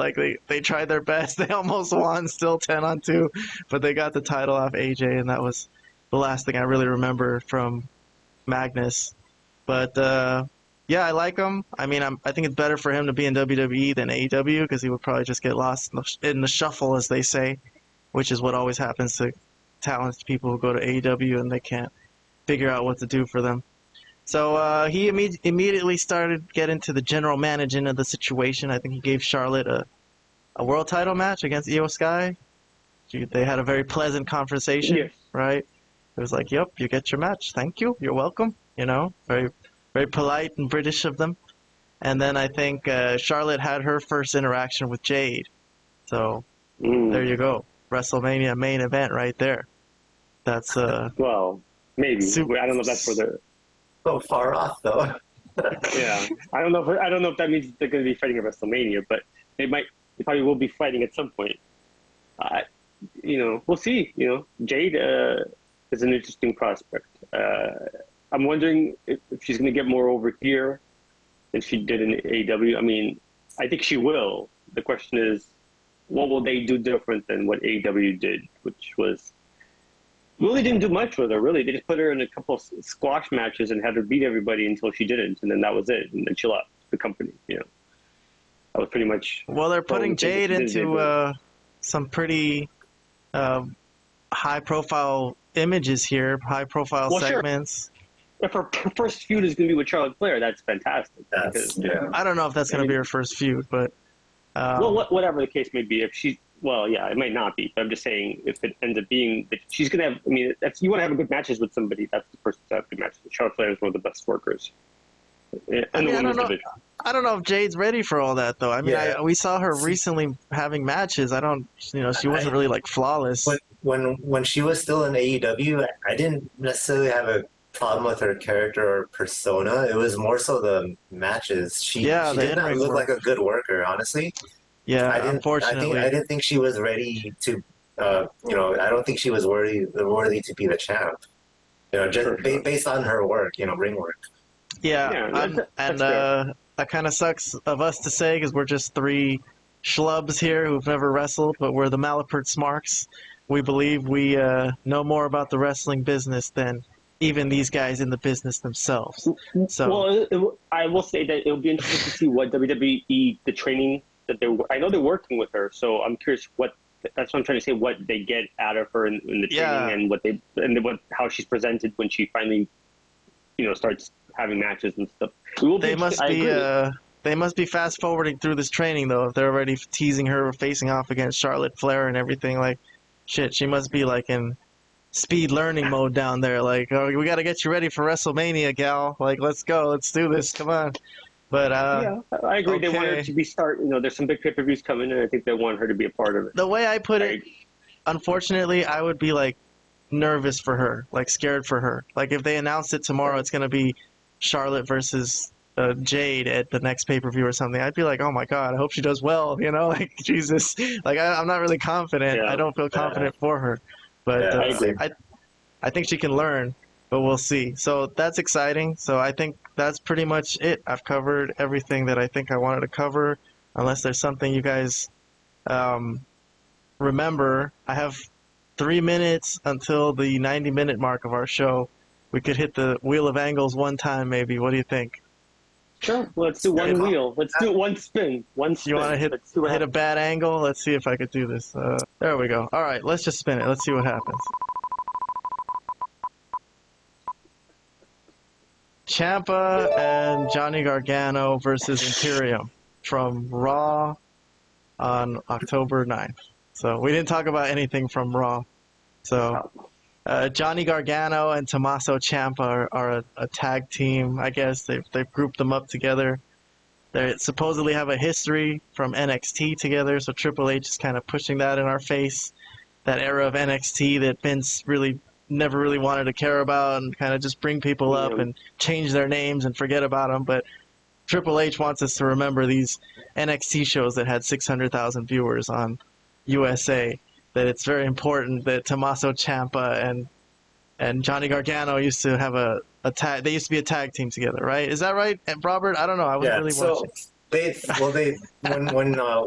they tried their best. They almost won, still 10-on-2. But they got the title off AJ. And that was the last thing I really remember from Magnus. But yeah, I like him. I mean, I think it's better for him to be in WWE than AEW because he would probably just get lost in the shuffle, as they say, which is what always happens to talented people who go to AEW and they can't figure out what to do for them. So he immediately started getting to the general managing of the situation. I think he gave Charlotte a world title match against Io Sky. They had a very pleasant conversation, right? It was like, yep, you get your match. Thank you. You're welcome. Very very polite and British of them. And then I think Charlotte had her first interaction with Jade. So there you go. WrestleMania main event right there. That's
well, maybe. I don't know if that's for the
so far off though.
Yeah. I don't know if that means they're going to be fighting at WrestleMania, but they probably will be fighting at some point. We'll see. Jade is an interesting prospect. I'm wondering if she's going to get more over here than she did in AEW. I mean, I think she will. The question is, what will they do different than what AEW did, which was really didn't do much with her, really. They just put her in a couple of squash matches and had her beat everybody until she didn't, and then that was it. And then she left the company, That was pretty much...
Well, they're putting Jade into some pretty high-profile images here, high-profile segments.
Sure. If her first feud is going to be with Charlotte Flair, that's fantastic.
I don't know if that's going to be her first feud, but...
whatever the case may be, if she... Well, yeah, it might not be, but I'm just saying if it ends up being... She's going to have... I mean, you want to have good matches with somebody, that's the person to have good matches with. Charlotte Flair is one of the best workers. in
I
the
mean,
women's division.
I don't know if Jade's ready for all that though. I mean,
Yeah.
we saw her recently having matches. I don't, she wasn't really like flawless.
When she was still in AEW, I didn't necessarily have a problem with her character or persona. It was more so the matches. She
The
did not
in-ring
look
work.
like a good worker, honestly.
Yeah,
I
unfortunately.
didn't think she was ready to. I don't think she was worthy to be the champ. Just based on her work, ring work.
Yeah,
that's fair.
that kind of sucks of us to say because we're just three schlubs here who've never wrestled, but we're the Malapert Smarks. We believe we know more about the wrestling business than even these guys in the business themselves. So,
well, I will say that it'll be interesting to see what WWE, the training that I know they're working with her, so I'm curious that's what I'm trying to say, what they get out of her in the training and how she's presented when she finally, starts having matches and stuff.
they must be fast forwarding through this training though. If they're already teasing her facing off against Charlotte Flair and everything, like shit, she must be like in speed learning mode down there. Like, oh, we got to get you ready for WrestleMania, gal. Like, let's go, let's do this. Come on. But
yeah, I agree.
okay.
They want her to be there's some big pay-per-views coming, and I think they want her to be a part of it.
The way I put it, unfortunately, I would be like nervous for her, like scared for her. Like if they announced it tomorrow, it's gonna be Charlotte versus Jade at the next pay-per-view or something. I'd be like, oh my god, I hope she does well. Like Jesus, like I'm not really confident.
Yeah.
I don't feel confident for her, but I think she can learn. But we'll see. So that's exciting. So I think that's pretty much it. I've covered everything that I think I wanted to cover. Unless there's something you guys remember, I have 3 minutes until the 90-minute mark of our show. We could hit the Wheel of Angles one time, maybe. What do you think?
Sure. Let's do one wheel. Let's do one spin. One spin.
You want to hit a bad angle? Let's see if I could do this. There we go. All right, let's just spin it. Let's see what happens. Ciampa and Johnny Gargano versus Imperium from Raw on October 9th. So we didn't talk about anything from Raw. So Johnny Gargano and Tommaso Ciampa are a tag team, I guess. They've grouped them up together. They supposedly have a history from NXT together, so Triple H is kind of pushing that in our face. That era of NXT that Vince never really wanted to care about and kind of just bring people up and change their names and forget about them. But Triple H wants us to remember these NXT shows that had 600,000 viewers on USA, that it's very important that Tommaso Ciampa and Johnny Gargano used to have a tag. They used to be a tag team together, right? Is that right, Robert? I don't know. I wasn't really watching.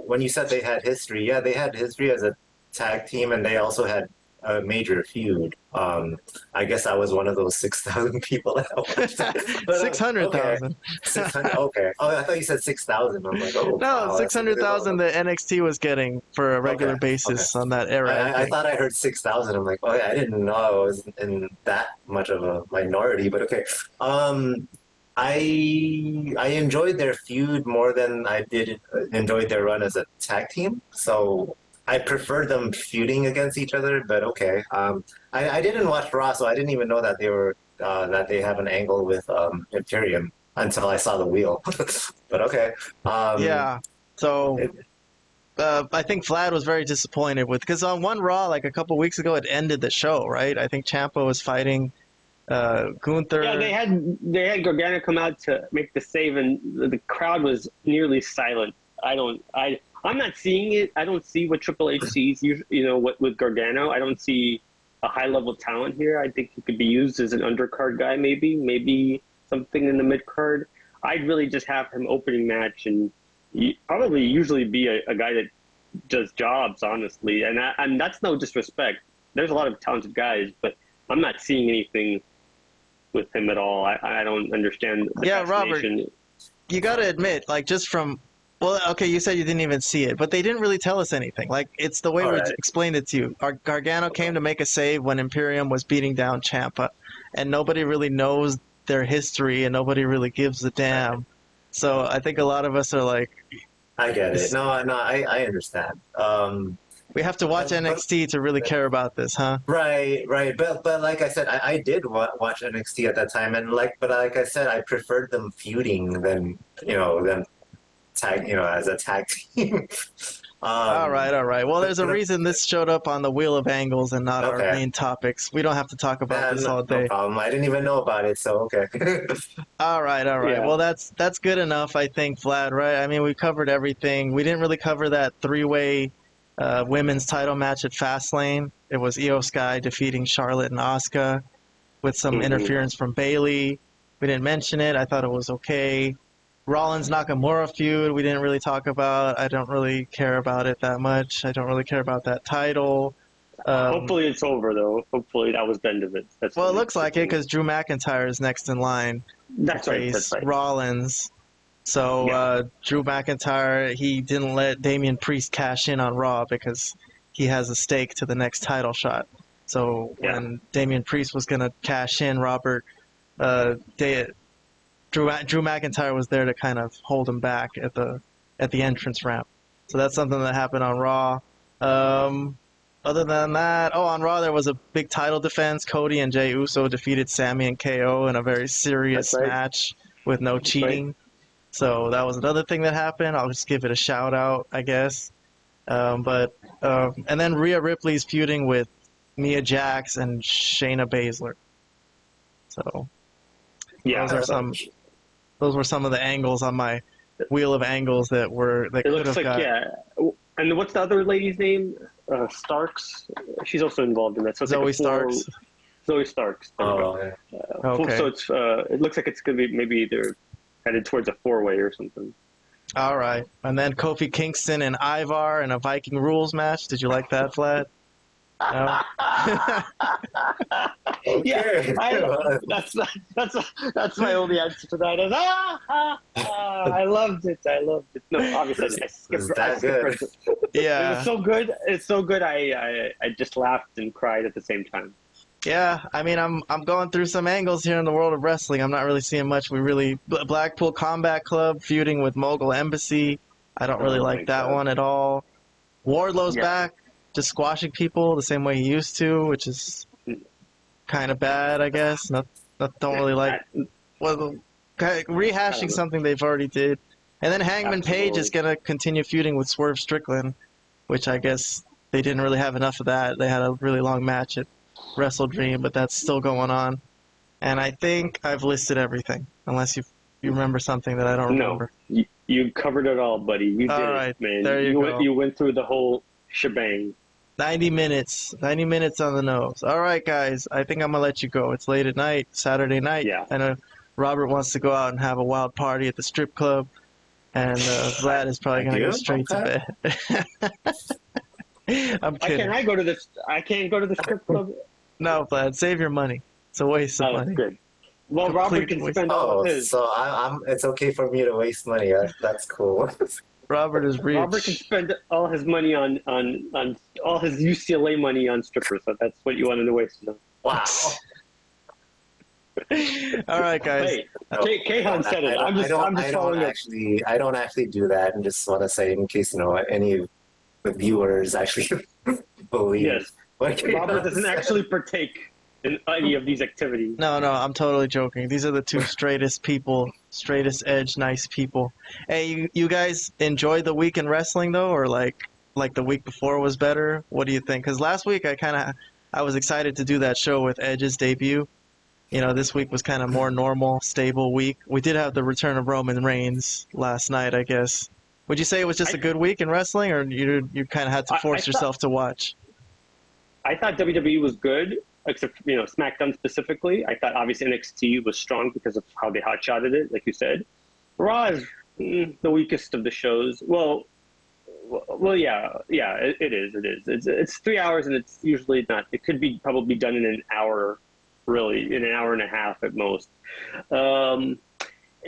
When you said they had history, they had history as a tag team, and they also had a major feud. I guess I was one of those 6,000 people that watched it.
600,000.
Okay. 600. Okay. Oh, I thought you said 6,000. I'm like, oh.
No,
wow,
600,000 that NXT was getting for a regular basis on that era.
I thought I heard 6,000. I'm like, oh, yeah, I didn't know I was in that much of a minority. But okay. I enjoyed their feud more than I did enjoy their run as a tag team. So I prefer them feuding against each other, but okay. I didn't watch Raw, so I didn't even know that they have an angle with Imperium until I saw the wheel. But okay.
So I think Vlad was very disappointed because on one Raw, like a couple weeks ago, it ended the show, right? I think Ciampa was fighting Gunther.
Yeah, they had Gargano come out to make the save, and the crowd was nearly silent. I'm not seeing it. I don't see what Triple H sees. What with Gargano, I don't see a high level talent here. I think he could be used as an undercard guy, maybe something in the mid card. I'd really just have him opening match and probably usually be a guy that does jobs, honestly. And that's no disrespect. There's a lot of talented guys, but I'm not seeing anything with him at all. I don't understand the fascination.
Robert, you got to admit, like just from. Well, okay, you said you didn't even see it, but they didn't really tell us anything. Like, it's the way we explained it to you. Gargano came to make a save when Imperium was beating down Ciampa, and nobody really knows their history, and nobody really gives a damn. So I think a lot of us are like...
I get it. No, I understand.
We have to watch NXT to really care about this, huh?
Right. But like I said, I did watch NXT at that time, and like I said, I preferred them feuding than them tag as a tag team.
All right. Well, there's a reason this showed up on the Wheel of Angles and not our main topics. We don't have to talk about this all day.
No problem. I didn't even know about it, so okay.
All right.
Yeah.
Well, that's good enough, I think, Vlad. Right? I mean, we covered everything. We didn't really cover that three-way women's title match at Fastlane. It was Io Sky defeating Charlotte and Asuka with some interference from Bayley. We didn't mention it. I thought it was okay. Rollins Nakamura feud, we didn't really talk about. I don't really care about it that much. I don't really care about that title.
Hopefully it's over, though. Hopefully that was the end of it.
Well, it looks like it because Drew McIntyre is next in line to face Rollins. So Drew McIntyre, he didn't let Damian Priest cash in on Raw because he has a stake to the next title shot. So when Damian Priest was going to cash in, Drew McIntyre was there to kind of hold him back at the entrance ramp. So that's something that happened on Raw. Other than that, on Raw there was a big title defense. Cody and Jey Uso defeated Sami and KO in a very serious match with no cheating. So that was another thing that happened. I'll just give it a shout out, I guess. And then Rhea Ripley's feuding with Nia Jax and Shayna Baszler. So those were some of the angles on my Wheel of Angles that could have got.
Yeah. And what's the other lady's name? Starks. She's also involved in that. So it's
Zoe Starks.
Zoe Starks.
Okay.
So it's it looks like it's gonna be maybe they're headed towards a 4-way or something.
All right, and then Kofi Kingston and Ivar in a Viking Rules match. Did you like that, Vlad? No?
Yeah, that's my only answer to that. I loved it. No, obviously I skipped.
Yeah,
it was so good. It's so good. I just laughed and cried at the same time.
Yeah, I mean, I'm going through some angles here in the world of wrestling. I'm not really seeing much. Blackpool Combat Club feuding with Mogul Embassy. I don't really like that one at all. Wardlow's back, just squashing people the same way he used to, which is kind of bad, I guess. Don't really like. Well, rehashing something they've already did. And then Hangman Page is going to continue feuding with Swerve Strickland, which I guess they didn't really have enough of that. They had a really long match at Wrestle Dream, but that's still going on. And I think I've listed everything, unless you remember something that I don't remember.
No, you covered it all, buddy. You did it, man.
There you go.
You went through the whole shebang.
90 minutes on the nose. All right, guys, I think I'm going to let you go. It's late at night, Saturday night.
Yeah.
I know Robert wants to go out and have a wild party at the strip club, and Vlad is probably going to go straight to bed. I'm kidding.
I can't go to the strip club.
No, Vlad, save your money. It's a waste of money.
Good. Well, Robert can spend all of his.
So it's okay for me to waste money. That's cool.
Robert is rich.
Robert can spend all his money on all his UCLA money on strippers. So that's what you wanted to waste.
Wow.
All right, guys.
Hey, Kayhan said it. I'm just following it.
I don't actually do that, and just want to say in case any of the viewers actually believe.
Yes. Robert doesn't actually partake in any of these activities.
No, I'm totally joking. These are the two straightest people, straightest edge, nice people. Hey, you guys enjoyed the week in wrestling though, or like the week before was better? What do you think? Because last week I was excited to do that show with Edge's debut. You know, this week was kind of more normal, stable week. We did have the return of Roman Reigns last night, I guess. Would you say it was just a good week in wrestling, or you kind of had to force yourself to watch?
I thought WWE was good, except SmackDown specifically. I thought obviously NXT was strong because of how they hotshotted it, like you said. Raw is the weakest of the shows. Well, yeah, it is. It's 3 hours, and it's usually not. It could be probably done in an hour, really, in an hour and a half at most. And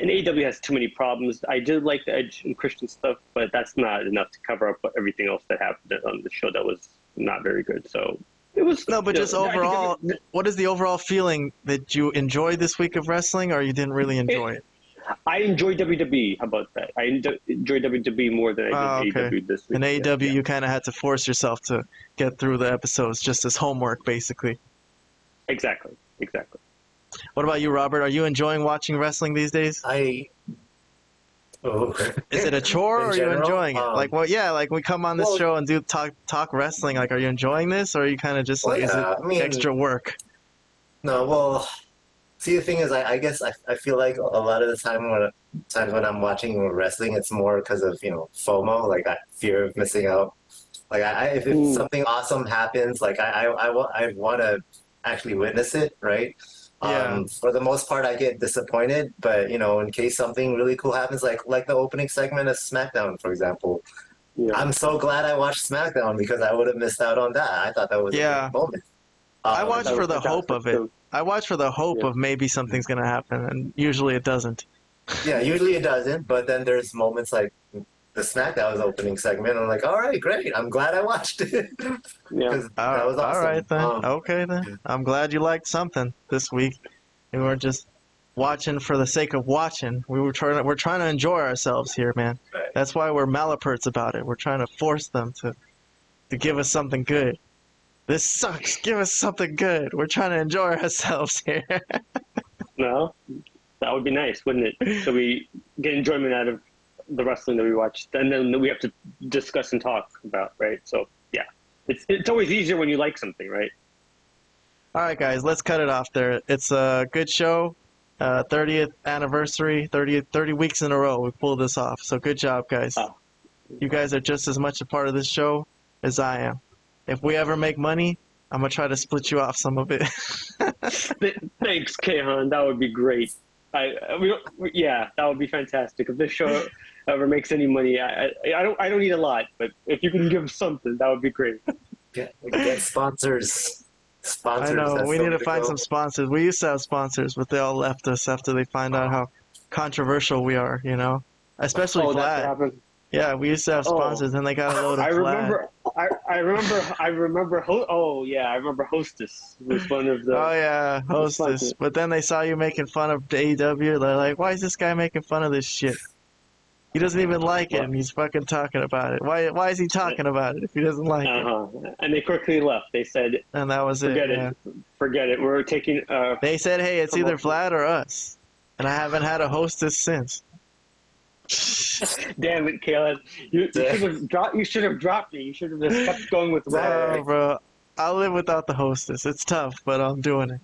AEW has too many problems. I did like the Edge and Christian stuff, but that's not enough to cover up everything else that happened on the show that was not very good. So it was
but just overall, what is the overall feeling that you enjoyed this week of wrestling, or you didn't really enjoy it?
I enjoy WWE. How about that? I enjoy WWE more than I did AEW this week.
In AEW,
Yeah.
you kind of had to force yourself to get through the episodes just as homework, basically.
Exactly.
What about you, Robert? Are you enjoying watching wrestling these days? Is it a chore or are you enjoying it? Like, well, yeah, like we come on this show and do talk wrestling. Like, are you enjoying this, or are you kind of just like, is it extra work?
No, well, see, the thing is, I guess I feel like a lot of the times when I'm watching wrestling, it's more because of FOMO, like that fear of missing out. Like, if something awesome happens, like I want to actually witness it, right?
Yeah.
For the most part, I get disappointed, but in case something really cool happens, like the opening segment of SmackDown, for example, I'm so glad I watched SmackDown because I would have missed out on that. I thought that was a great moment.
I watch for the hope of it. I watch for the hope of maybe something's gonna happen, and usually it doesn't.
Yeah, usually it doesn't, but then there's moments like the SmackDown's opening segment. I'm like, all right, great. I'm glad I watched it.
Yeah,
that was awesome.
All right then. Okay then. I'm glad you liked something this week. We weren't just watching for the sake of watching. We're trying to enjoy ourselves here, man.
Right.
That's why we're Malaperts about it. We're trying to force them to give us something good. This sucks. Give us something good. We're trying to enjoy ourselves here.
No, that would be nice, wouldn't it? So we get enjoyment out of the wrestling that we watched, and then we have to discuss and talk about, right? So yeah, it's always easier when you like something, right?
All right, guys, let's cut it off there. It's a good show. 30th anniversary, 30 weeks in a row we pulled this off. So good job, guys.
Oh.
You guys are just as much a part of this show as I am. If we ever make money, I'm going to try to split you off some of it.
Thanks, Kayhan. That would be great. That would be fantastic. If this show ever makes any money, I don't need a lot, but if you can give something, that would be great.
Get sponsors.
I know. We need to find some sponsors. We used to have sponsors, but they all left us after they find out how controversial we are, Especially Vlad. Yeah, we used to have sponsors, and they got a load of Vlad.
I remember. I remember Hostess was one of the.
Oh yeah, Hostess. But then they saw you making fun of AEW. They're like, "Why is this guy making fun of this shit? He doesn't even like it, and he's fucking talking about it. Why is he talking about it if he doesn't like it?"
And they quickly left. They said,
and that was
forget it. Forget it. We're taking.
They said, "Hey, it's either Vlad or us," and I haven't had a Hostess since.
Damn it, Kayhan. You should have dropped me. You should have just kept going with Vlad.
No, bro. I'll live without the Hostess. It's tough, but I'm doing it.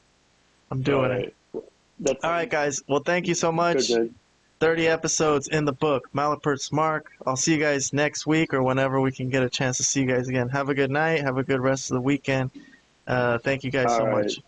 All right, guys. Well, thank you so much.
Good.
30 episodes in the book. Malapert Smark. I'll see you guys next week or whenever we can get a chance to see you guys again. Have a good night. Have a good rest of the weekend. Thank you guys so much.